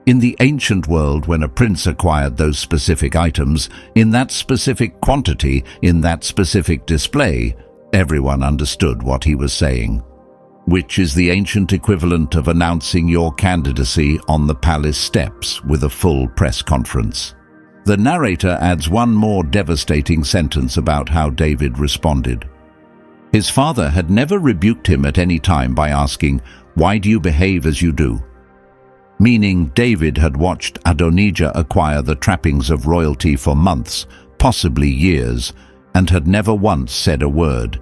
In the ancient world, when a prince acquired those specific items, in that specific quantity, in that specific display, everyone understood what he was saying. Which is the ancient equivalent of announcing your candidacy on the palace steps with a full press conference. The narrator adds one more devastating sentence about how David responded. His father had never rebuked him at any time by asking, "Why do you behave as you do?" Meaning David had watched Adonijah acquire the trappings of royalty for months, possibly years, and had never once said a word.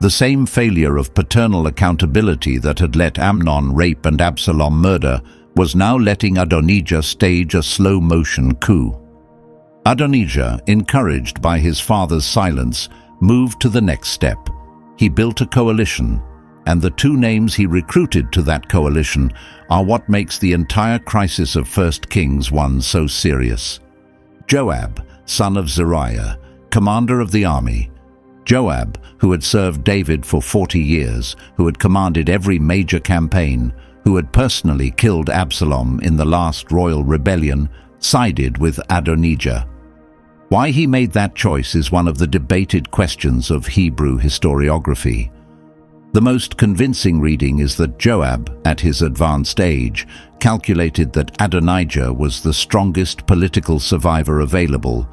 The same failure of paternal accountability that had let Amnon rape and Absalom murder was now letting Adonijah stage a slow-motion coup. Adonijah, encouraged by his father's silence, moved to the next step. He built a coalition, and the two names he recruited to that coalition are what makes the entire crisis of 1 Kings 1 so serious. Joab, son of Zeruiah, commander of the army. Joab, who had served David for 40 years, who had commanded every major campaign, who had personally killed Absalom in the last royal rebellion, sided with Adonijah. Why he made that choice is one of the debated questions of Hebrew historiography. The most convincing reading is that Joab, at his advanced age, calculated that Adonijah was the strongest political survivor available,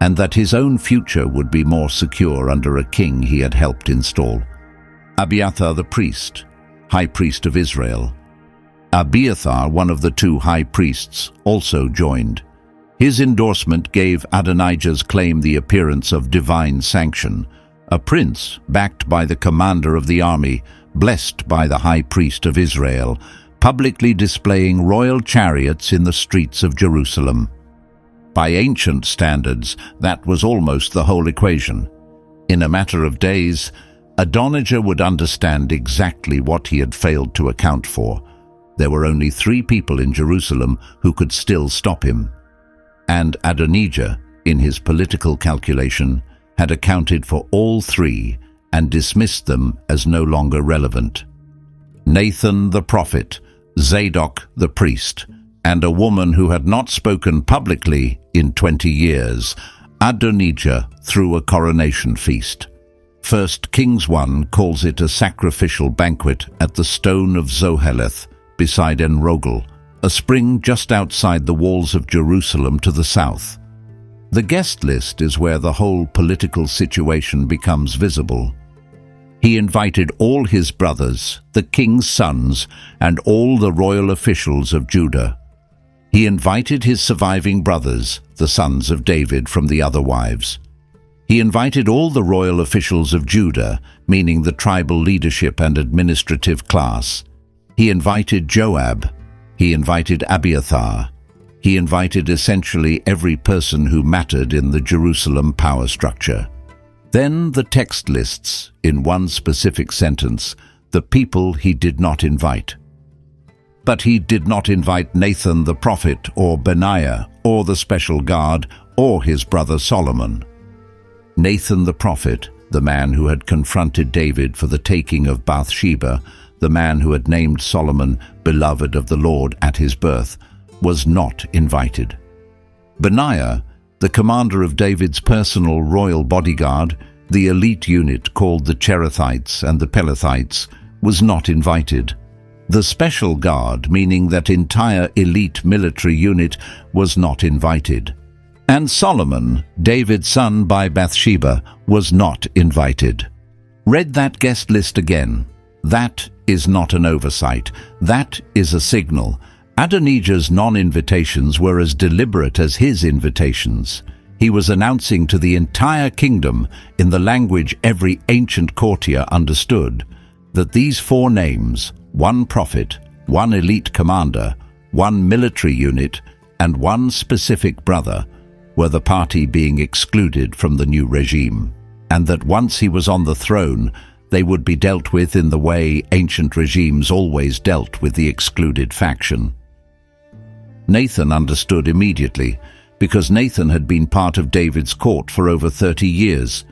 and that his own future would be more secure under a king he had helped install. Abiathar the priest, high priest of Israel. Abiathar, one of the two high priests, also joined. His endorsement gave Adonijah's claim the appearance of divine sanction. A prince, backed by the commander of the army, blessed by the high priest of Israel, publicly displaying royal chariots in the streets of Jerusalem. By ancient standards, that was almost the whole equation. In a matter of days, Adonijah would understand exactly what he had failed to account for. There were only 3 people in Jerusalem who could still stop him. And Adonijah, in his political calculation, had accounted for all 3 and dismissed them as no longer relevant. Nathan the prophet, Zadok the priest, and a woman who had not spoken publicly in 20 years, Adonijah threw a coronation feast. 1 Kings 1 calls it a sacrificial banquet at the stone of Zoheleth, beside En Rogel, a spring just outside the walls of Jerusalem to the south. The guest list is where the whole political situation becomes visible. He invited all his brothers, the king's sons, and all the royal officials of Judah. He invited his surviving brothers, the sons of David from the other wives. He invited all the royal officials of Judah, meaning the tribal leadership and administrative class. He invited Joab. He invited Abiathar. He invited essentially every person who mattered in the Jerusalem power structure. Then the text lists, in one specific sentence, the people he did not invite. But he did not invite Nathan the prophet, or Benaiah, or the special guard, or his brother Solomon. Nathan the prophet, the man who had confronted David for the taking of Bathsheba, the man who had named Solomon beloved of the Lord at his birth, was not invited. Benaiah, the commander of David's personal royal bodyguard, the elite unit called the Cherethites and the Pelethites, was not invited. The special guard, meaning that entire elite military unit, was not invited. And Solomon, David's son by Bathsheba, was not invited. Read that guest list again. That is not an oversight. That is a signal. Adonijah's non-invitations were as deliberate as his invitations. He was announcing to the entire kingdom, in the language every ancient courtier understood, that these four names, one prophet, one elite commander, one military unit, and one specific brother, were the party being excluded from the new regime, and that once he was on the throne, they would be dealt with in the way ancient regimes always dealt with the excluded faction. Nathan understood immediately, because Nathan had been part of David's court for over 30 years.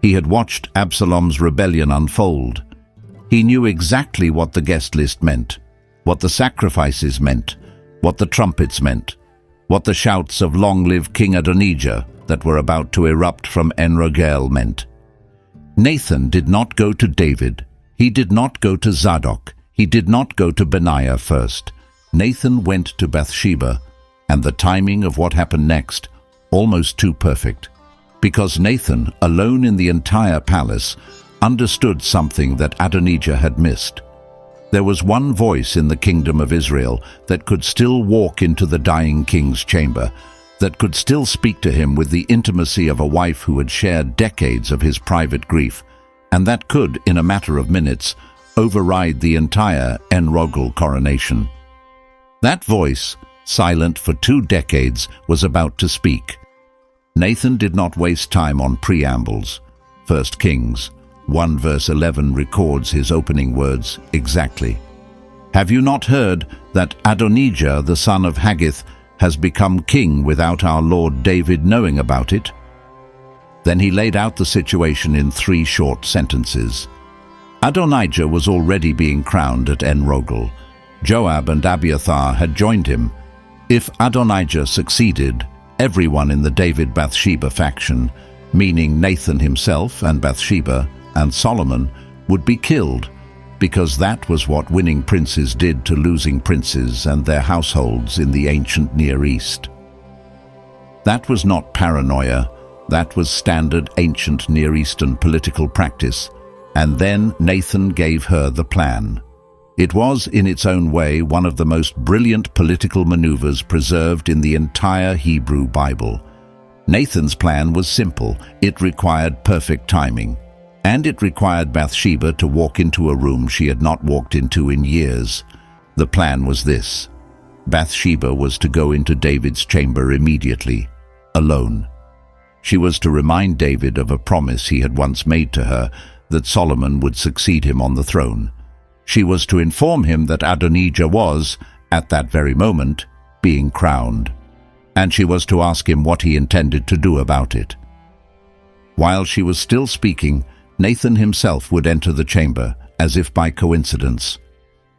He had watched Absalom's rebellion unfold. He knew exactly what the guest list meant, what the sacrifices meant, what the trumpets meant, what the shouts of "Long live King Adonijah" that were about to erupt from En Rogel meant. Nathan did not go to David. He did not go to Zadok. He did not go to Benaiah first. Nathan went to Bathsheba, and the timing of what happened next, almost too perfect, because Nathan, alone in the entire palace, understood something that Adonijah had missed. There was one voice in the kingdom of Israel that could still walk into the dying king's chamber, that could still speak to him with the intimacy of a wife who had shared decades of his private grief, and that could, in a matter of minutes, override the entire En Rogel coronation. That voice, silent for 2 decades, was about to speak. Nathan did not waste time on preambles. 1 Kings 1 verse 11 records his opening words exactly. "Have you not heard that Adonijah, the son of Haggith, has become king without our Lord David knowing about it?" Then he laid out the situation in 3 short sentences. Adonijah was already being crowned at En Rogel. Joab and Abiathar had joined him. If Adonijah succeeded, everyone in the David-Bathsheba faction, meaning Nathan himself and Bathsheba and Solomon, would be killed, because that was what winning princes did to losing princes and their households in the ancient Near East. That was not paranoia, that was standard ancient Near Eastern political practice, and then Nathan gave her the plan. It was, in its own way, one of the most brilliant political maneuvers preserved in the entire Hebrew Bible. Nathan's plan was simple. It required perfect timing. And it required Bathsheba to walk into a room she had not walked into in years. The plan was this. Bathsheba was to go into David's chamber immediately, alone. She was to remind David of a promise he had once made to her, that Solomon would succeed him on the throne. She was to inform him that Adonijah was, at that very moment, being crowned, and she was to ask him what he intended to do about it. While she was still speaking, Nathan himself would enter the chamber, as if by coincidence.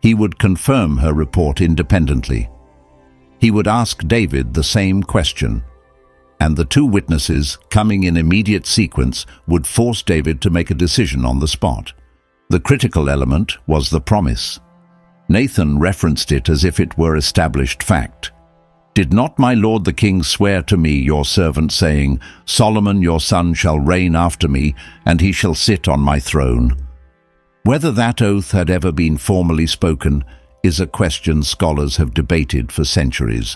He would confirm her report independently. He would ask David the same question, and the 2 witnesses, coming in immediate sequence, would force David to make a decision on the spot. The critical element was the promise. Nathan referenced it as if it were established fact. Did not my lord the king swear to me, your servant, saying, Solomon your son shall reign after me, and he shall sit on my throne? Whether that oath had ever been formally spoken is a question scholars have debated for centuries.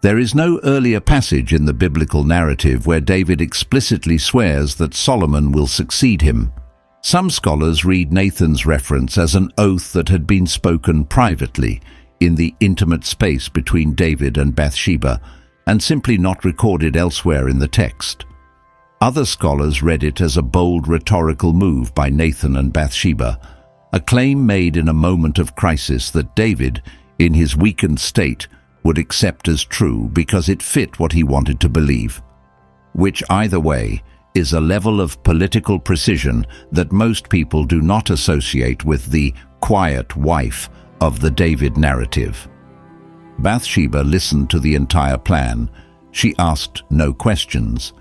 There is no earlier passage in the biblical narrative where David explicitly swears that Solomon will succeed him. Some scholars read Nathan's reference as an oath that had been spoken privately, in the intimate space between David and Bathsheba, and simply not recorded elsewhere in the text. Other scholars read it as a bold rhetorical move by Nathan and Bathsheba, a claim made in a moment of crisis that David, in his weakened state, would accept as true because it fit what he wanted to believe. Which, either way, is a level of political precision that most people do not associate with the quiet wife of the David narrative. Bathsheba listened to the entire plan. She asked no questions.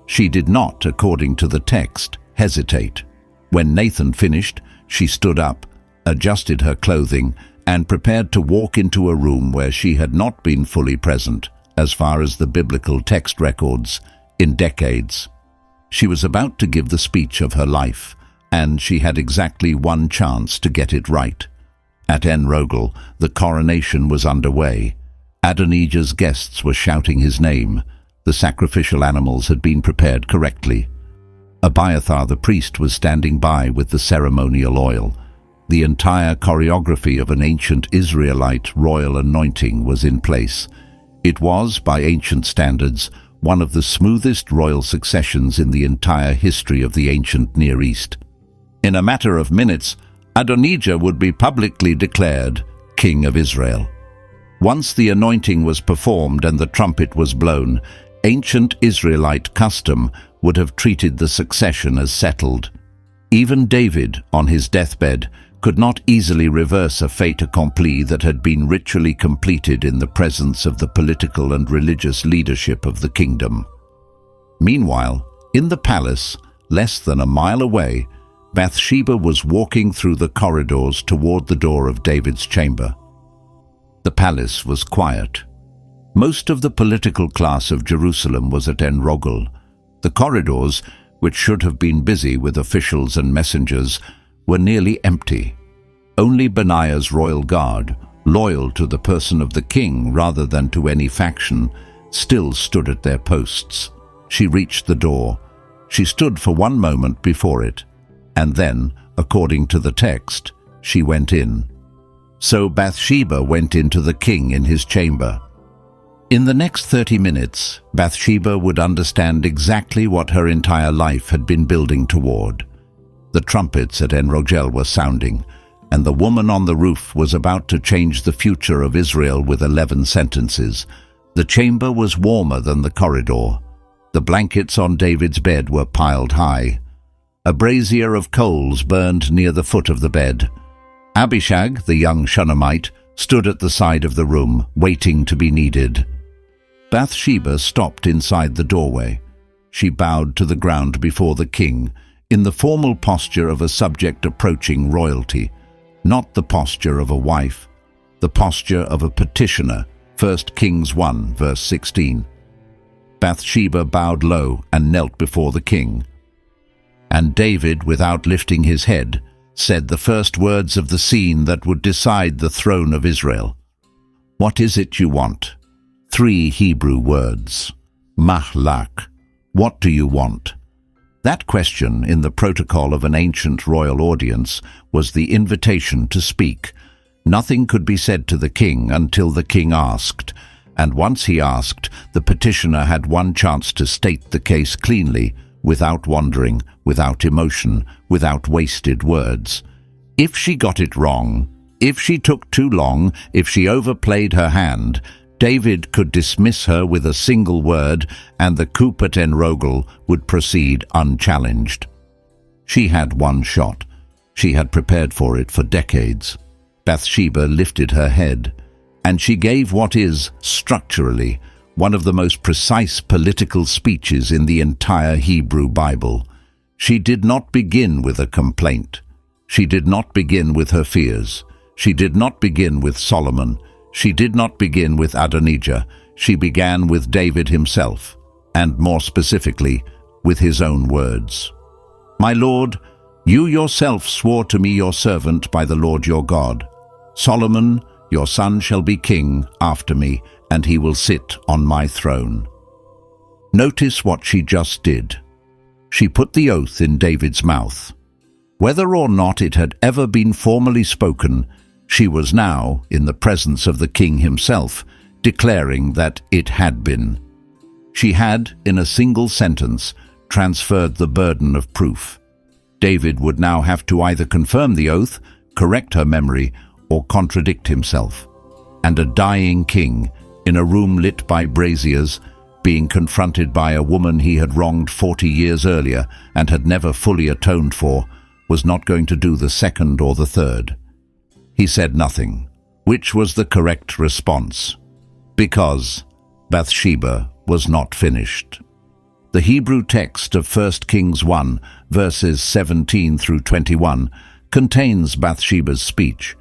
She did not, according to the text, hesitate. When Nathan finished, she stood up, adjusted her clothing, and prepared to walk into a room where she had not been fully present, as far as the biblical text records, in decades. She was about to give the speech of her life, and she had exactly one chance to get it right. At En Rogel, the coronation was underway. Adonijah's guests were shouting his name. The sacrificial animals had been prepared correctly. Abiathar the priest was standing by with the ceremonial oil. The entire choreography of an ancient Israelite royal anointing was in place. It was, by ancient standards, one of the smoothest royal successions in the entire history of the ancient Near East. In a matter of minutes, Adonijah would be publicly declared King of Israel. Once the anointing was performed and the trumpet was blown, ancient Israelite custom would have treated the succession as settled. Even David, on his deathbed, could not easily reverse a fait accompli that had been ritually completed in the presence of the political and religious leadership of the kingdom. Meanwhile, in the palace, less than a mile away, Bathsheba was walking through the corridors toward the door of David's chamber. The palace was quiet. Most of the political class of Jerusalem was at En Rogel. The corridors, which should have been busy with officials and messengers, were nearly empty. Only Benaiah's royal guard, loyal to the person of the king rather than to any faction, still stood at their posts. She reached the door. She stood for one moment before it, and then, according to the text, she went in. So Bathsheba went into the king in his chamber. In the next 30 minutes, Bathsheba would understand exactly what her entire life had been building toward. The trumpets at En Rogel were sounding, and the woman on the roof was about to change the future of Israel with 11 sentences. The chamber was warmer than the corridor. The blankets on David's bed were piled high. A brazier of coals burned near the foot of the bed. Abishag, the young Shunammite, stood at the side of the room, waiting to be needed. Bathsheba stopped inside the doorway. She bowed to the ground before the king, in the formal posture of a subject approaching royalty, not the posture of a wife, the posture of a petitioner, 1 Kings 1, verse 16. Bathsheba bowed low and knelt before the king. And David, without lifting his head, said the first words of the scene that would decide the throne of Israel. "What is it you want?" 3 Hebrew words. Mahlak. What do you want? That question, in the protocol of an ancient royal audience, was the invitation to speak. Nothing could be said to the king until the king asked, and once he asked, the petitioner had one chance to state the case cleanly, without wandering, without emotion, without wasted words. If she got it wrong, if she took too long, if she overplayed her hand, David could dismiss her with a single word, and the coup at En Rogel would proceed unchallenged. She had one shot. She had prepared for it for decades. Bathsheba lifted her head, and she gave what is, structurally, one of the most precise political speeches in the entire Hebrew Bible. She did not begin with a complaint. She did not begin with her fears. She did not begin with Solomon. She did not begin with Adonijah. She began with David himself, and more specifically, with his own words. "My Lord, you yourself swore to me your servant by the Lord your God. Solomon, your son, shall be king after me, and he will sit on my throne." Notice what she just did. She put the oath in David's mouth. Whether or not it had ever been formally spoken, she was now, in the presence of the king himself, declaring that it had been. She had, in a single sentence, transferred the burden of proof. David would now have to either confirm the oath, correct her memory, or contradict himself. And a dying king, in a room lit by braziers, being confronted by a woman he had wronged 40 years earlier and had never fully atoned for, was not going to do the second or the third. He said nothing, which was the correct response, because Bathsheba was not finished. The Hebrew text of 1 Kings 1, verses 17 through 21, contains Bathsheba's speech.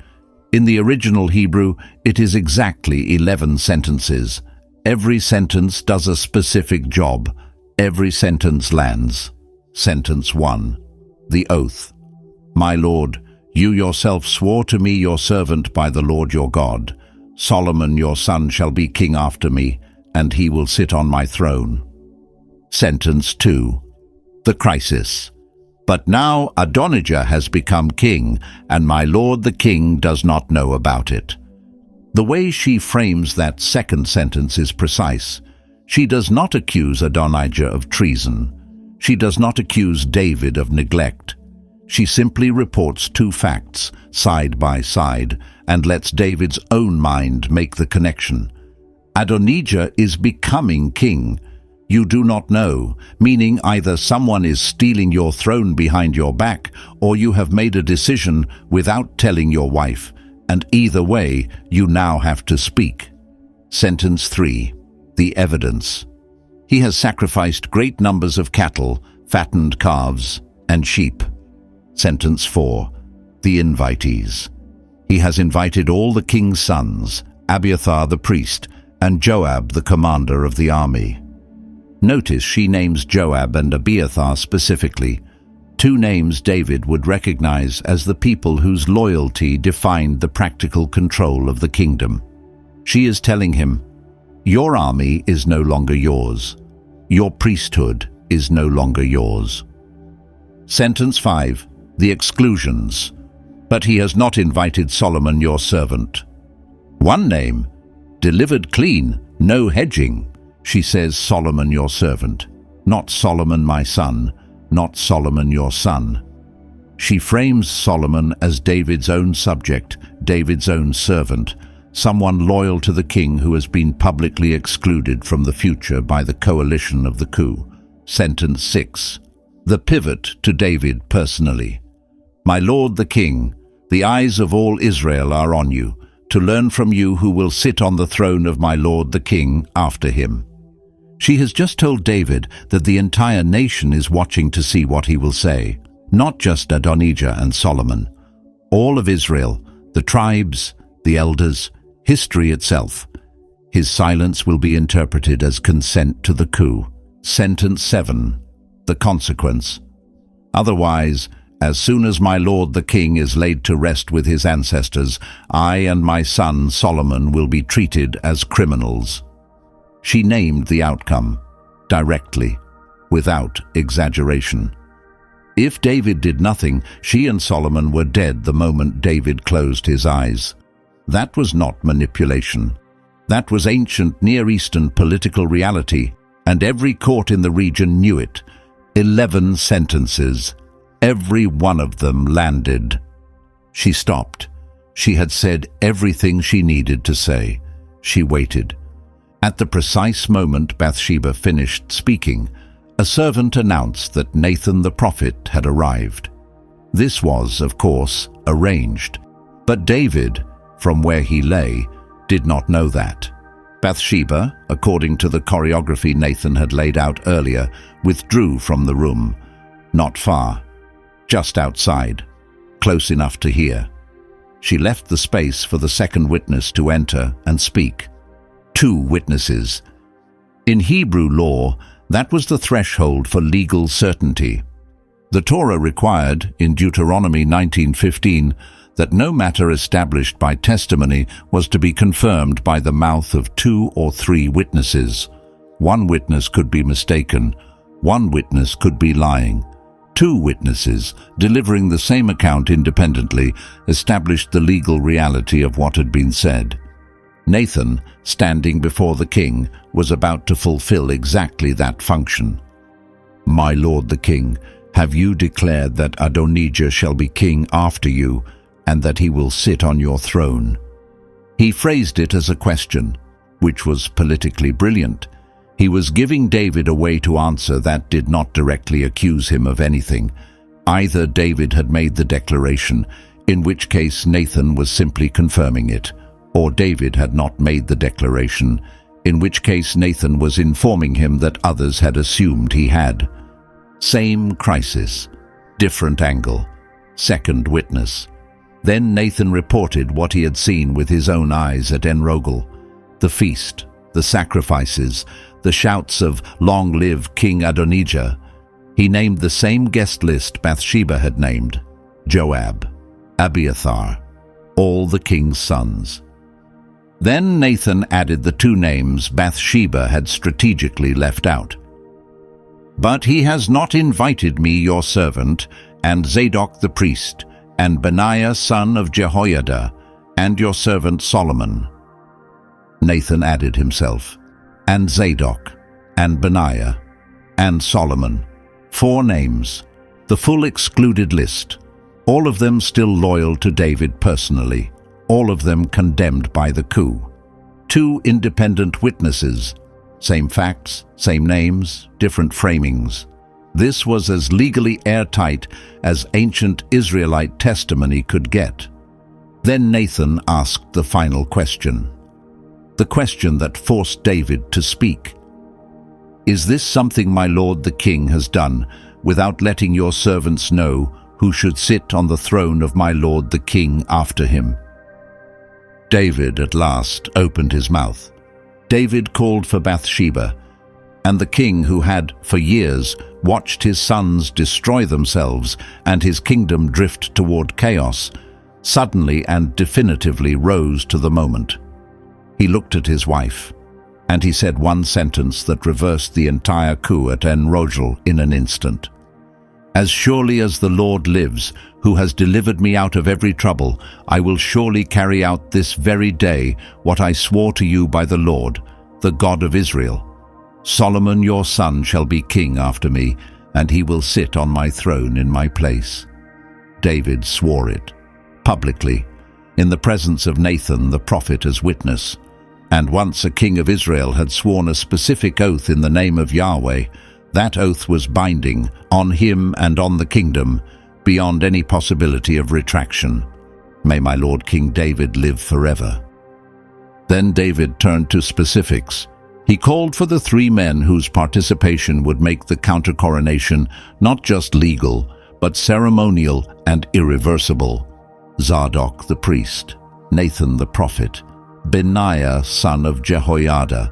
In the original Hebrew, it is exactly 11 sentences. Every sentence does a specific job. Every sentence lands. Sentence 1. The oath. "My Lord, you yourself swore to me your servant by the Lord your God. Solomon your son shall be king after me, and he will sit on my throne." Sentence 2. The crisis. "But now Adonijah has become king, and my lord the king does not know about it." The way she frames that second sentence is precise. She does not accuse Adonijah of treason. She does not accuse David of neglect. She simply reports two facts, side by side, and lets David's own mind make the connection. Adonijah is becoming king. You do not know, meaning either someone is stealing your throne behind your back, or you have made a decision without telling your wife, and either way, you now have to speak. Sentence 3. The evidence. He has sacrificed great numbers of cattle, fattened calves, and sheep. Sentence 4. The invitees. He has invited all the king's sons, Abiathar the priest, and Joab the commander of the army. Notice she names Joab and Abiathar specifically, two names David would recognize as the people whose loyalty defined the practical control of the kingdom. She is telling him, your army is no longer yours. Your priesthood is no longer yours. Sentence 5. The exclusions. But he has not invited Solomon your servant. One name, delivered clean, no hedging. She says Solomon your servant, not Solomon my son, not Solomon your son. She frames Solomon as David's own subject, David's own servant, someone loyal to the king who has been publicly excluded from the future by the coalition of the coup. Sentence 6. The pivot to David personally. My lord the king, the eyes of all Israel are on you, to learn from you who will sit on the throne of my lord the king after him. She has just told David that the entire nation is watching to see what he will say, not just Adonijah and Solomon. All of Israel, the tribes, the elders, history itself. His silence will be interpreted as consent to the coup. Sentence 7. The consequence. Otherwise, as soon as my lord the king is laid to rest with his ancestors, I and my son Solomon will be treated as criminals. She named the outcome, directly, without exaggeration. If David did nothing, she and Solomon were dead the moment David closed his eyes. That was not manipulation. That was ancient Near Eastern political reality, and every court in the region knew it. 11 sentences. Every one of them landed. She stopped. She had said everything she needed to say. She waited. At the precise moment Bathsheba finished speaking, a servant announced that Nathan the prophet had arrived. This was, of course, arranged, but David, from where he lay, did not know that. Bathsheba, according to the choreography Nathan had laid out earlier, withdrew from the room. Not far, just outside, close enough to hear. she left the space for the second witness to enter and speak. 2 witnesses. In Hebrew law, that was the threshold for legal certainty. The Torah required, in Deuteronomy 19:15, that no matter established by testimony was to be confirmed by the mouth of 2 or 3 witnesses. 1 witness could be mistaken, 1 witness could be lying. 2 witnesses, delivering the same account independently, established the legal reality of what had been said. Nathan, standing before the king, was about to fulfill exactly that function. "My lord the king, have you declared that Adonijah shall be king after you, and that he will sit on your throne?" He phrased it as a question, which was politically brilliant. He was giving David a way to answer that did not directly accuse him of anything. Either David had made the declaration, in which case Nathan was simply confirming it, or David had not made the declaration, in which case Nathan was informing him that others had assumed he had. Same crisis, different angle, second witness. Then Nathan reported what he had seen with his own eyes at En-Rogel: the feast, the sacrifices, the shouts of "Long live King Adonijah." He named the same guest list Bathsheba had named: Joab, Abiathar, all the king's sons. Then Nathan added the 2 names Bathsheba had strategically left out. "But he has not invited me, your servant, and Zadok the priest, and Benaiah son of Jehoiada, and your servant Solomon." Nathan added himself, and Zadok, and Benaiah, and Solomon. 4 names, the full excluded list, all of them still loyal to David personally, all of them condemned by the coup. 2 independent witnesses, same facts, same names, different framings. This was as legally airtight as ancient Israelite testimony could get. Then Nathan asked the final question. The question that forced David to speak. "Is this something my lord the king has done, without letting your servants know who should sit on the throne of my lord the king after him?" David at last opened his mouth. David called for Bathsheba, and the king, who had, for years, watched his sons destroy themselves and his kingdom drift toward chaos, suddenly and definitively rose to the moment. He looked at his wife, and he said one sentence that reversed the entire coup at En-Rogel in an instant. "As surely as the Lord lives, who has delivered me out of every trouble, I will surely carry out this very day what I swore to you by the Lord, the God of Israel. Solomon your son shall be king after me, and he will sit on my throne in my place." David swore it, publicly, in the presence of Nathan the prophet as witness. And once a king of Israel had sworn a specific oath in the name of Yahweh, that oath was binding on him and on the kingdom, beyond any possibility of retraction. May my lord King David live forever. Then David turned to specifics. He called for the 3 men whose participation would make the counter-coronation not just legal, but ceremonial and irreversible: Zadok the priest, Nathan the prophet, Benaiah son of Jehoiada.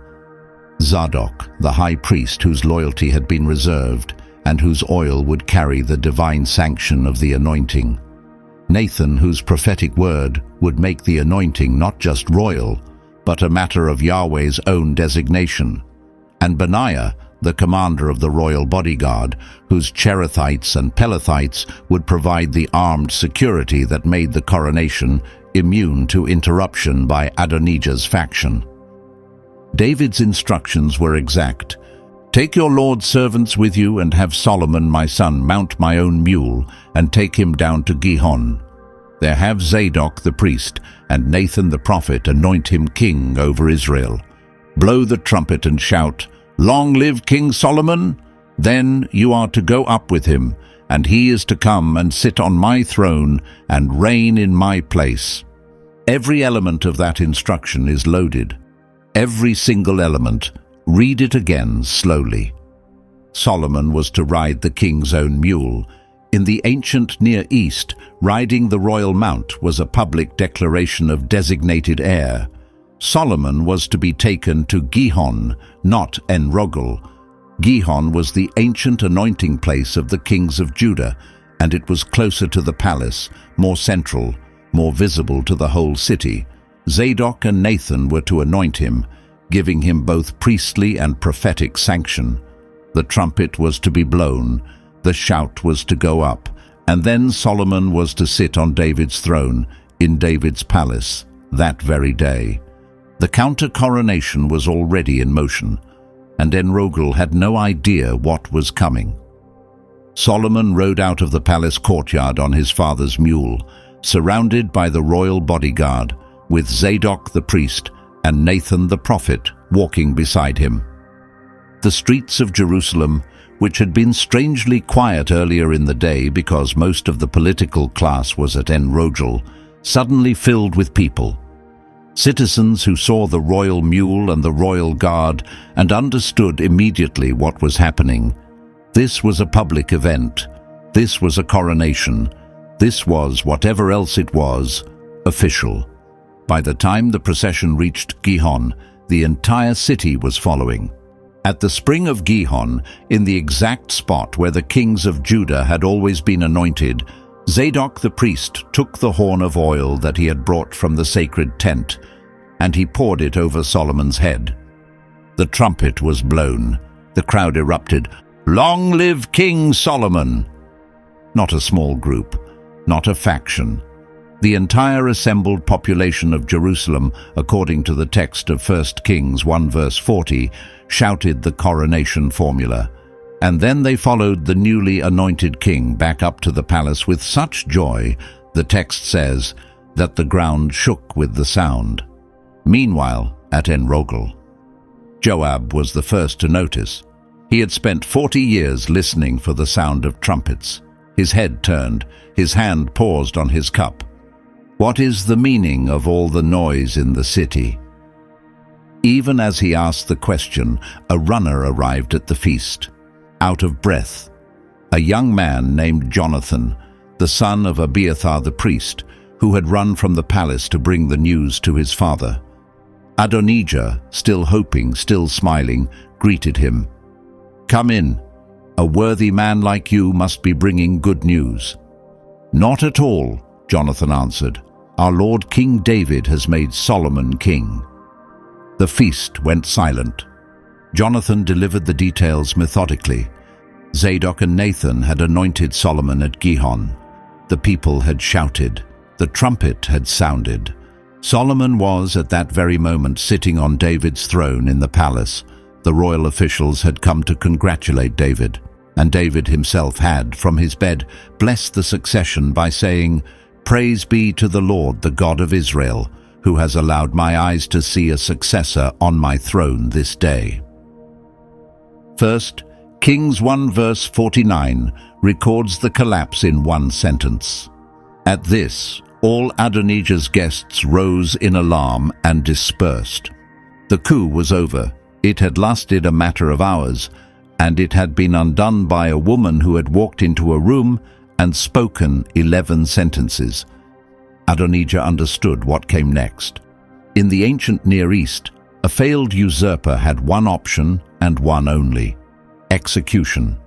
Zadok, the high priest whose loyalty had been reserved and whose oil would carry the divine sanction of the anointing. Nathan, whose prophetic word would make the anointing not just royal, but a matter of Yahweh's own designation. And Benaiah, the commander of the royal bodyguard, whose Cherethites and Pelethites would provide the armed security that made the coronation immune to interruption by Adonijah's faction. David's instructions were exact. "Take your lord's servants with you and have Solomon my son mount my own mule and take him down to Gihon. There have Zadok the priest and Nathan the prophet anoint him king over Israel. Blow the trumpet and shout, 'Long live King Solomon!' Then you are to go up with him, and he is to come and sit on my throne and reign in my place." Every element of that instruction is loaded. Every single element. Read it again slowly. Solomon was to ride the king's own mule. In the ancient Near East, riding the royal mount was a public declaration of designated heir. Solomon was to be taken to Gihon, not En-Rogel. Gihon was the ancient anointing place of the kings of Judah, and it was closer to the palace, more central, more visible to the whole city. Zadok and Nathan were to anoint him, giving him both priestly and prophetic sanction. The trumpet was to be blown, the shout was to go up, and then Solomon was to sit on David's throne in David's palace that very day. The counter-coronation was already in motion, and En-Rogel had no idea what was coming. Solomon rode out of the palace courtyard on his father's mule, surrounded by the royal bodyguard, with Zadok the priest and Nathan the prophet walking beside him. The streets of Jerusalem, which had been strangely quiet earlier in the day because most of the political class was at En-Rogel, suddenly filled with people. Citizens who saw the royal mule and the royal guard and understood immediately what was happening. This was a public event. This was a coronation. This was, whatever else it was, official. By the time the procession reached Gihon, the entire city was following. At the spring of Gihon, in the exact spot where the kings of Judah had always been anointed, Zadok the priest took the horn of oil that he had brought from the sacred tent, and he poured it over Solomon's head. The trumpet was blown. The crowd erupted, "Long live King Solomon!" Not a small group, not a faction. The entire assembled population of Jerusalem, according to the text of 1 Kings 1 verse 40, shouted the coronation formula. And then they followed the newly anointed king back up to the palace with such joy, the text says, that the ground shook with the sound. Meanwhile, at En-Rogel, Joab was the first to notice. He had spent 40 years listening for the sound of trumpets. His head turned, his hand paused on his cup. What is the meaning of all the noise in the city? Even as he asked the question, a runner arrived at the feast, out of breath. A young man named Jonathan, the son of Abiathar the priest, who had run from the palace to bring the news to his father. Adonijah, still hoping, still smiling, greeted him. "Come in. A worthy man like you must be bringing good news." "Not at all," Jonathan answered. "Our Lord King David has made Solomon king." The feast went silent. Jonathan delivered the details methodically. Zadok and Nathan had anointed Solomon at Gihon. The people had shouted. The trumpet had sounded. Solomon was at that very moment sitting on David's throne in the palace. The royal officials had come to congratulate David, and David himself had, from his bed, blessed the succession by saying, "Praise be to the Lord, the God of Israel, who has allowed my eyes to see a successor on my throne this day." 1 Kings 1 verse 49 records the collapse in one sentence. At this, all Adonijah's guests rose in alarm and dispersed. The coup was over. It had lasted a matter of hours, and it had been undone by a woman who had walked into a room and spoken 11 sentences. Adonijah understood what came next. In the ancient Near East, a failed usurper had one option and one only: execution.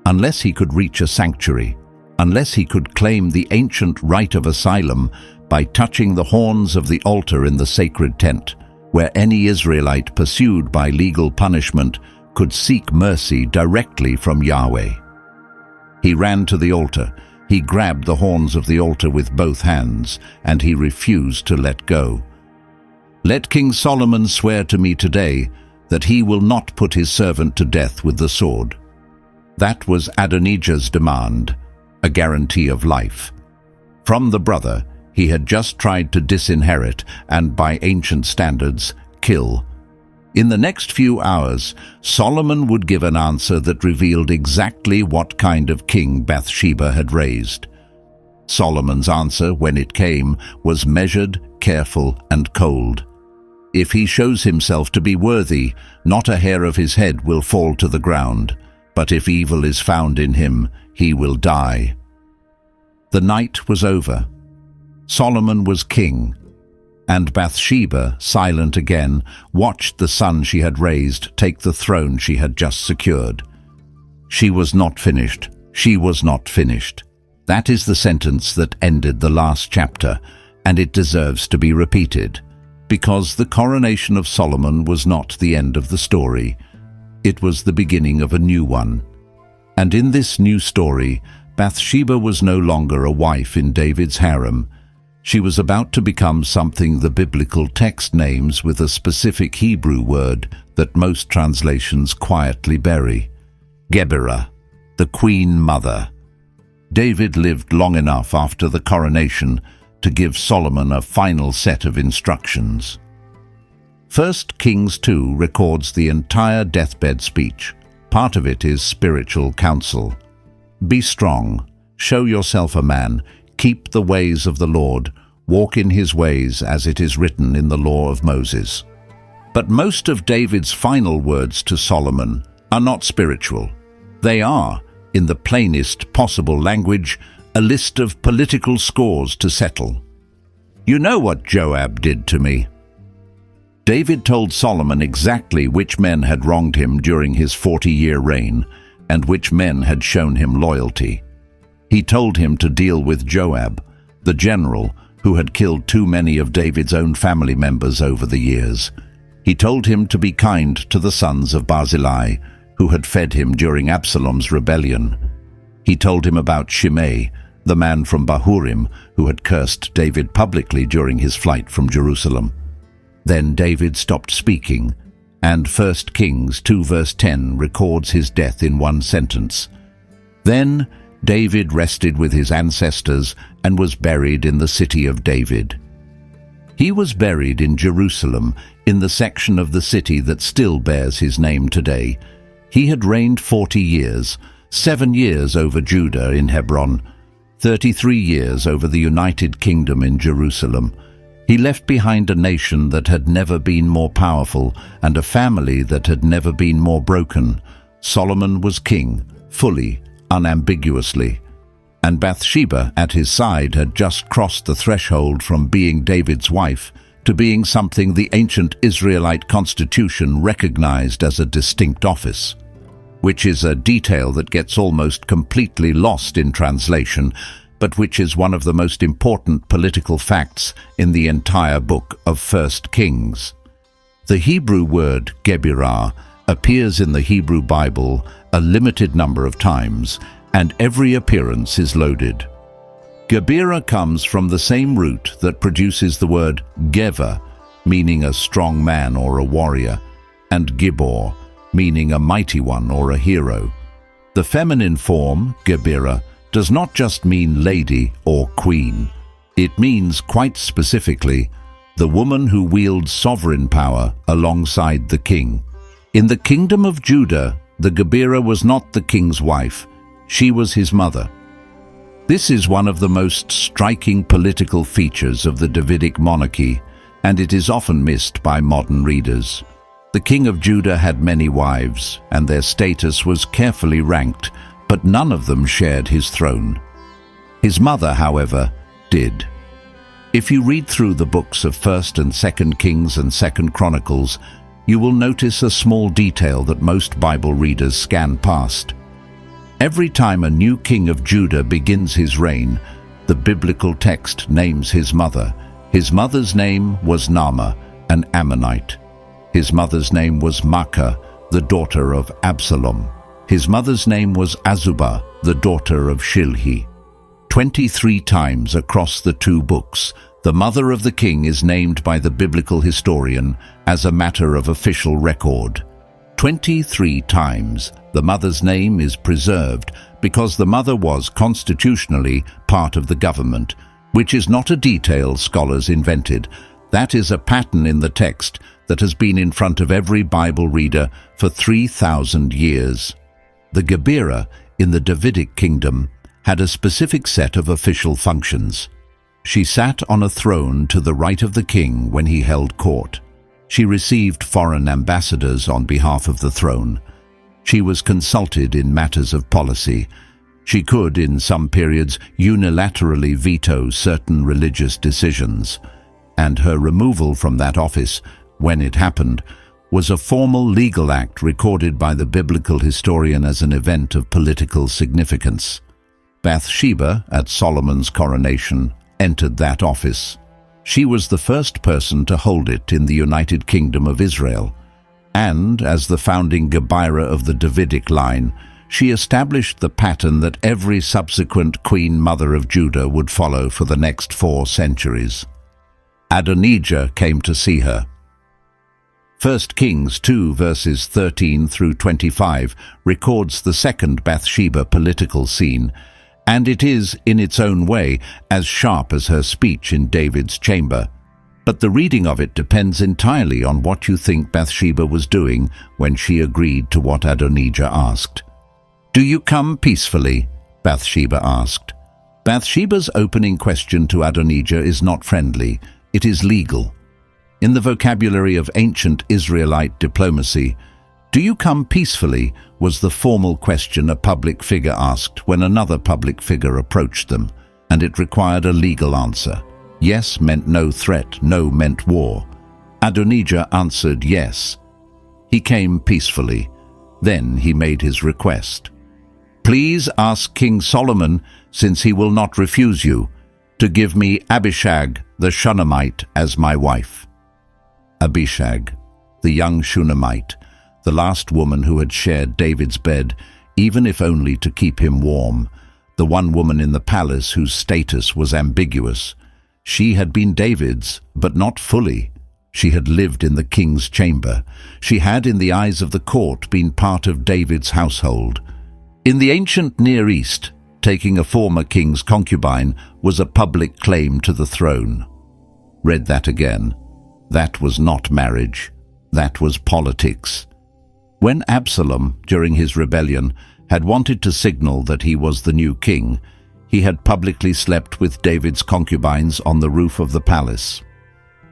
Unless he could reach a sanctuary, unless he could claim the ancient right of asylum by touching the horns of the altar in the sacred tent, where any Israelite pursued by legal punishment could seek mercy directly from Yahweh. He ran to the altar. He grabbed the horns of the altar with both hands, and he refused to let go. "Let King Solomon swear to me today that he will not put his servant to death with the sword." That was Adonijah's demand, a guarantee of life. From the brother, he had just tried to disinherit and, by ancient standards, kill. In the next few hours, Solomon would give an answer that revealed exactly what kind of king Bathsheba had raised. Solomon's answer, when it came, was measured, careful, and cold. If he shows himself to be worthy, not a hair of his head will fall to the ground. but if evil is found in him, he will die." The night was over. Solomon was king, and Bathsheba, silent again, watched the son she had raised take the throne she had just secured. She was not finished. She was not finished. That is the sentence that ended the last chapter, and it deserves to be repeated, because the coronation of Solomon was not the end of the story. It was the beginning of a new one. And in this new story, Bathsheba was no longer a wife in David's harem. She was about to become something the biblical text names with a specific Hebrew word that most translations quietly bury: Geberah, the Queen Mother. David lived long enough after the coronation to give Solomon a final set of instructions. 1 Kings 2 records the entire deathbed speech. Part of it is spiritual counsel. "Be strong, show yourself a man, keep the ways of the Lord, walk in his ways as it is written in the law of Moses." But most of David's final words to Solomon are not spiritual. They are, in the plainest possible language, a list of political scores to settle. "You know what Joab did to me." David told Solomon exactly which men had wronged him during his 40-year reign and which men had shown him loyalty. He told him to deal with Joab, the general who had killed too many of David's own family members over the years. He told him to be kind to the sons of Barzillai, who had fed him during Absalom's rebellion. He told him about Shimei, the man from Bahurim who had cursed David publicly during his flight from Jerusalem. Then David stopped speaking, and 1 Kings 2 verse 10 records his death in one sentence. Then David rested with his ancestors and was buried in the city of David. He was buried in Jerusalem, in the section of the city that still bears his name today. He had reigned 40 years, 7 years over Judah in Hebron, 33 years over the United Kingdom in Jerusalem. He left behind a nation that had never been more powerful and a family that had never been more broken. Solomon was king, fully, unambiguously, and Bathsheba at his side had just crossed the threshold from being David's wife to being something the ancient Israelite constitution recognized as a distinct office, which is a detail that gets almost completely lost in translation, but which is one of the most important political facts in the entire book of 1 Kings. The Hebrew word Geberah appears in the Hebrew Bible a limited number of times, and every appearance is loaded. Geberah comes from the same root that produces the word Gever, meaning a strong man or a warrior, and Gibor, meaning a mighty one or a hero. The feminine form, Geberah, does not just mean lady or queen. It means quite specifically the woman who wields sovereign power alongside the king. In the kingdom of Judah, the Geberah was not the king's wife. She was his mother. This is one of the most striking political features of the Davidic monarchy, and it is often missed by modern readers. The king of Judah had many wives, and their status was carefully ranked, but none of them shared his throne. His mother, however, did. If you read through the books of 1 and 2 Kings and 2 Chronicles, you will notice a small detail that most Bible readers scan past. Every time a new king of Judah begins his reign, the biblical text names his mother. His mother's name was Naamah, an Ammonite. His mother's name was Maacah, the daughter of Absalom. His mother's name was Azubah, the daughter of Shilhi. 23 times across the two books, the mother of the king is named by the biblical historian as a matter of official record. 23 times the mother's name is preserved because the mother was constitutionally part of the government, which is not a detail scholars invented. That is a pattern in the text that has been in front of every Bible reader for 3,000 years. The Geberah in the Davidic kingdom had a specific set of official functions. She sat on a throne to the right of the king when he held court. She received foreign ambassadors on behalf of the throne. She was consulted in matters of policy. She could, in some periods, unilaterally veto certain religious decisions, and her removal from that office, when it happened, was a formal legal act recorded by the biblical historian as an event of political significance. Bathsheba, at Solomon's coronation, entered that office. She was the first person to hold it in the United Kingdom of Israel, and, as the founding Gebira of the Davidic line, she established the pattern that every subsequent Queen Mother of Judah would follow for the next 4 centuries. Adonijah came to see her. 1 Kings 2 verses 13 through 25 records the second Bathsheba political scene, and it is, in its own way, as sharp as her speech in David's chamber. But the reading of it depends entirely on what you think Bathsheba was doing when she agreed to what Adonijah asked. "Do you come peacefully?" Bathsheba asked. Bathsheba's opening question to Adonijah is not friendly, it is legal. In the vocabulary of ancient Israelite diplomacy, "Do you come peacefully?" was the formal question a public figure asked when another public figure approached them, and it required a legal answer. Yes meant no threat, no meant war. Adonijah answered yes. He came peacefully. Then he made his request. "Please ask King Solomon, since he will not refuse you, to give me Abishag the Shunammite as my wife." Abishag, the young Shunammite, the last woman who had shared David's bed, even if only to keep him warm, the one woman in the palace whose status was ambiguous. She had been David's, but not fully. She had lived in the king's chamber. She had, in the eyes of the court, been part of David's household. In the ancient Near East, taking a former king's concubine was a public claim to the throne. Read that again. That was not marriage. That was politics. When Absalom, during his rebellion, had wanted to signal that he was the new king, he had publicly slept with David's concubines on the roof of the palace.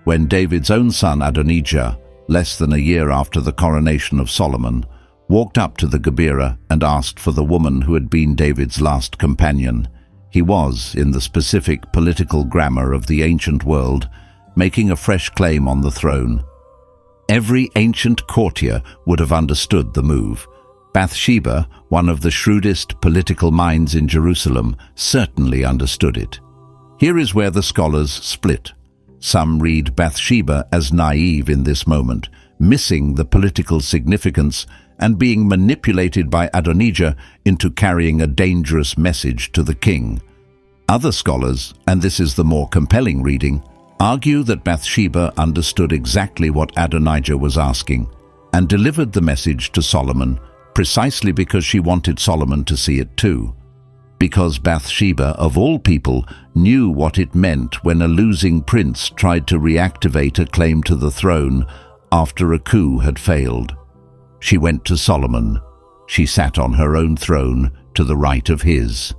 When David's own son Adonijah, less than a year after the coronation of Solomon, walked up to the Gebira and asked for the woman who had been David's last companion, he was, in the specific political grammar of the ancient world, making a fresh claim on the throne. Every ancient courtier would have understood the move. Bathsheba, one of the shrewdest political minds in Jerusalem, certainly understood it. Here is where the scholars split. Some read Bathsheba as naive in this moment, missing the political significance and being manipulated by Adonijah into carrying a dangerous message to the king. Other scholars, and this is the more compelling reading, argue that Bathsheba understood exactly what Adonijah was asking and delivered the message to Solomon precisely because she wanted Solomon to see it too. Because Bathsheba, of all people, knew what it meant when a losing prince tried to reactivate a claim to the throne after a coup had failed. She went to Solomon. She sat on her own throne to the right of his.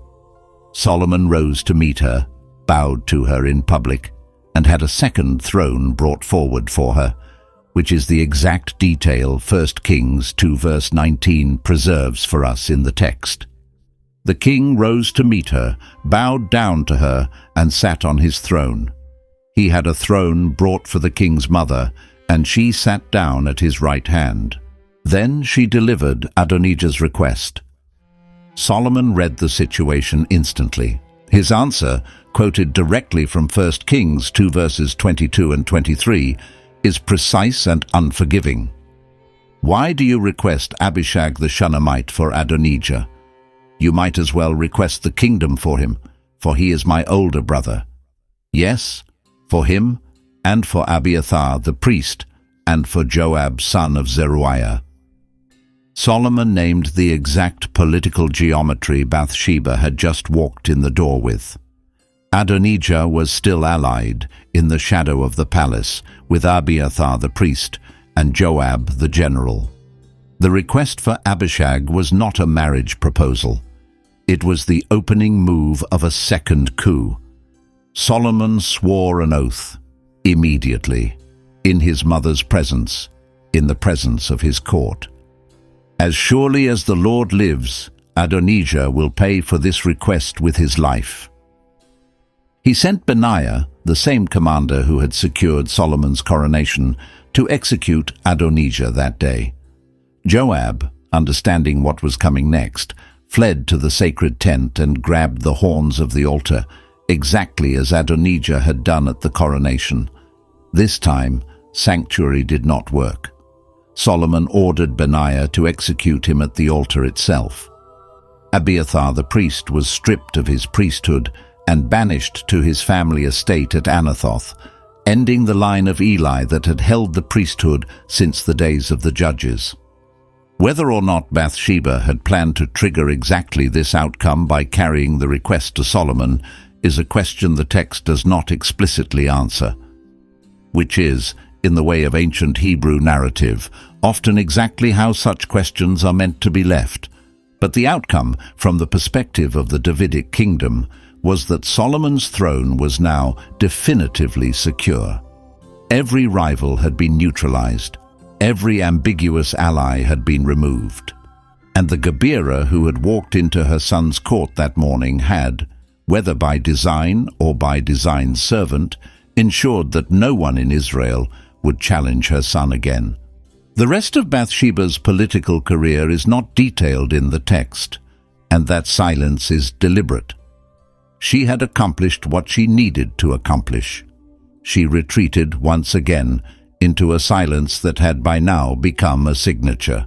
Solomon rose to meet her, bowed to her in public, and had a second throne brought forward for her, which is the exact detail 1 Kings 2 verse 19 preserves for us in the text. The king rose to meet her, bowed down to her, and sat on his throne. He had a throne brought for the king's mother, and she sat down at his right hand. Then she delivered Adonijah's request. Solomon read the situation instantly. His answer, quoted directly from 1 Kings 2 verses 22 and 23, is precise and unforgiving. "Why do you request Abishag the Shunammite for Adonijah? You might as well request the kingdom for him, for he is my older brother. Yes, for him, and for Abiathar the priest, and for Joab son of Zeruiah." Solomon named the exact political geometry Bathsheba had just walked in the door with. Adonijah was still allied, in the shadow of the palace, with Abiathar the priest and Joab the general. The request for Abishag was not a marriage proposal. It was the opening move of a second coup. Solomon swore an oath, immediately, in his mother's presence, in the presence of his court. As surely as the Lord lives, Adonijah will pay for this request with his life." He sent Benaiah, the same commander who had secured Solomon's coronation, to execute Adonijah that day. Joab, understanding what was coming next, fled to the sacred tent and grabbed the horns of the altar, exactly as Adonijah had done at the coronation. This time, sanctuary did not work. Solomon ordered Benaiah to execute him at the altar itself. Abiathar the priest was stripped of his priesthood and banished to his family estate at Anathoth, ending the line of Eli that had held the priesthood since the days of the judges. Whether or not Bathsheba had planned to trigger exactly this outcome by carrying the request to Solomon is a question the text does not explicitly answer, which is, in the way of ancient Hebrew narrative, often exactly how such questions are meant to be left. But the outcome, from the perspective of the Davidic kingdom, was that Solomon's throne was now definitively secure. Every rival had been neutralized. Every ambiguous ally had been removed. And the Gebirah who had walked into her son's court that morning had, whether by design or by design's servant, ensured that no one in Israel would challenge her son again. The rest of Bathsheba's political career is not detailed in the text, and that silence is deliberate. She had accomplished what she needed to accomplish. She retreated once again into a silence that had by now become a signature.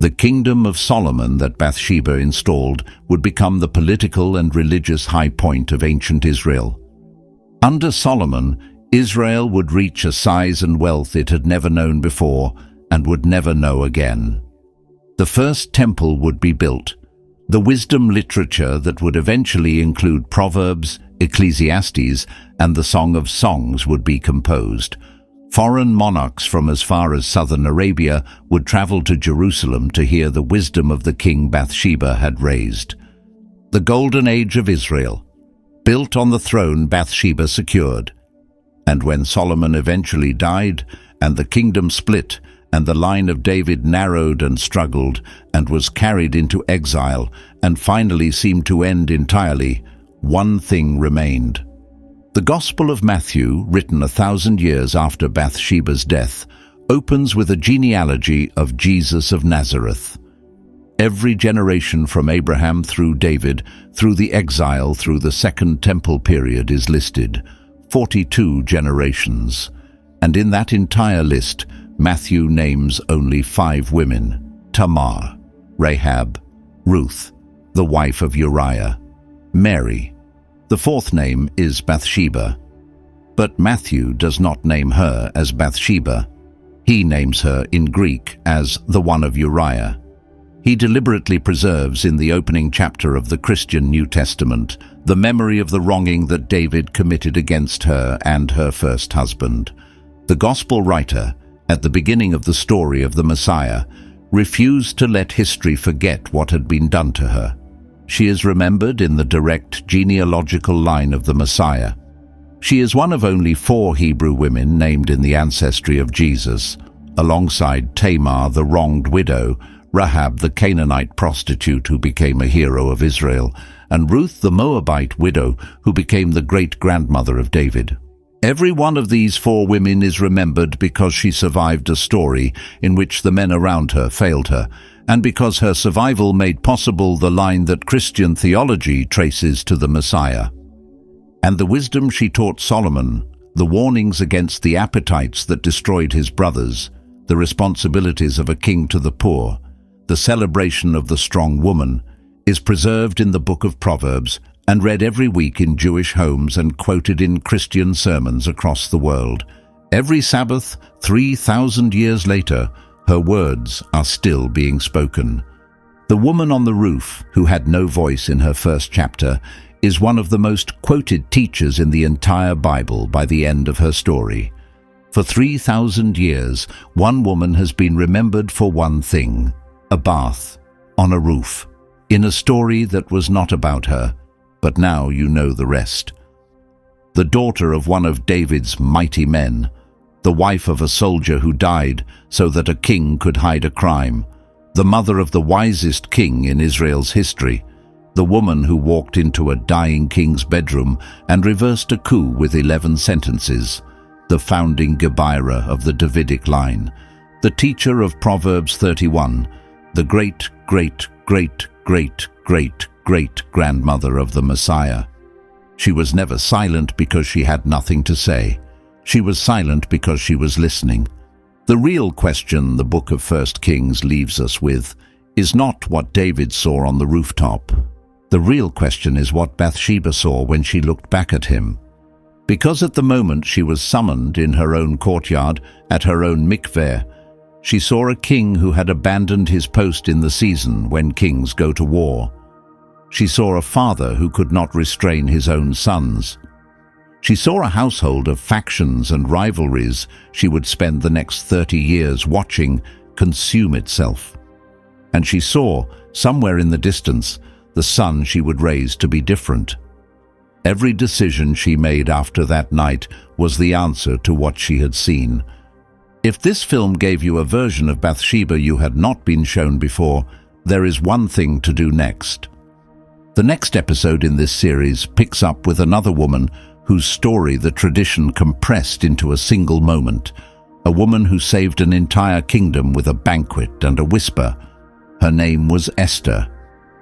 The kingdom of Solomon that Bathsheba installed would become the political and religious high point of ancient Israel. Under Solomon, Israel would reach a size and wealth it had never known before and would never know again. The first temple would be built. The wisdom literature that would eventually include Proverbs, Ecclesiastes, and the Song of Songs would be composed. Foreign monarchs from as far as southern Arabia would travel to Jerusalem to hear the wisdom of the king Bathsheba had raised. The golden age of Israel, built on the throne Bathsheba secured. And when Solomon eventually died, and the kingdom split, and the line of David narrowed and struggled, and was carried into exile, and finally seemed to end entirely, one thing remained. The Gospel of Matthew, written 1,000 years after Bathsheba's death, opens with a genealogy of Jesus of Nazareth. Every generation from Abraham through David, through the exile, through the Second Temple period is listed, 42 generations. And in that entire list, Matthew names only 5 women: Tamar, Rahab, Ruth, the wife of Uriah, Mary. The 4th name is Bathsheba. But Matthew does not name her as Bathsheba. He names her in Greek as the one of Uriah. He deliberately preserves in the opening chapter of the Christian New Testament the memory of the wronging that David committed against her and her first husband. The Gospel writer, at the beginning of the story of the Messiah, refused to let history forget what had been done to her. She is remembered in the direct genealogical line of the Messiah. She is one of only 4 Hebrew women named in the ancestry of Jesus, alongside Tamar, the wronged widow, Rahab, the Canaanite prostitute who became a hero of Israel, and Ruth, the Moabite widow who became the great-grandmother of David. Every one of these 4 women is remembered because she survived a story in which the men around her failed her, and because her survival made possible the line that Christian theology traces to the Messiah. And the wisdom she taught Solomon, the warnings against the appetites that destroyed his brothers, the responsibilities of a king to the poor, the celebration of the strong woman, is preserved in the book of Proverbs and read every week in Jewish homes and quoted in Christian sermons across the world. Every Sabbath, 3,000 years later, her words are still being spoken. The woman on the roof, who had no voice in her first chapter, is one of the most quoted teachers in the entire Bible by the end of her story. For 3,000 years, one woman has been remembered for one thing: a bath on a roof, in a story that was not about her, but now you know the rest. The daughter of one of David's mighty men, the wife of a soldier who died so that a king could hide a crime, the mother of the wisest king in Israel's history, the woman who walked into a dying king's bedroom and reversed a coup with 11 sentences, the founding Gebira of the Davidic line, the teacher of Proverbs 31, the great-great-great-great-great-grandmother of the Messiah. She was never silent because she had nothing to say. She was silent because she was listening. The real question the book of 1 Kings leaves us with is not what David saw on the rooftop. The real question is what Bathsheba saw when she looked back at him. Because at the moment she was summoned in her own courtyard, at her own mikveh, she saw a king who had abandoned his post in the season when kings go to war. She saw a father who could not restrain his own sons. She saw a household of factions and rivalries she would spend the next 30 years watching consume itself. And she saw, somewhere in the distance, the son she would raise to be different. Every decision she made after that night was the answer to what she had seen. If this film gave you a version of Bathsheba you had not been shown before, there is one thing to do next. The next episode in this series picks up with another woman whose story the tradition compressed into a single moment, a woman who saved an entire kingdom with a banquet and a whisper. Her name was Esther,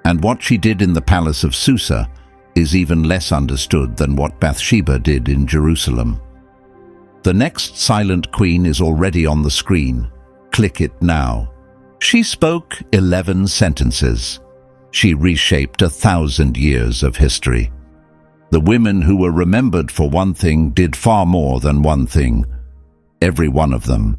and what she did in the palace of Susa is even less understood than what Bathsheba did in Jerusalem. The next silent queen is already on the screen. Click it now. She spoke 11 sentences. She reshaped 1,000 years of history. The women who were remembered for one thing did far more than one thing. Every one of them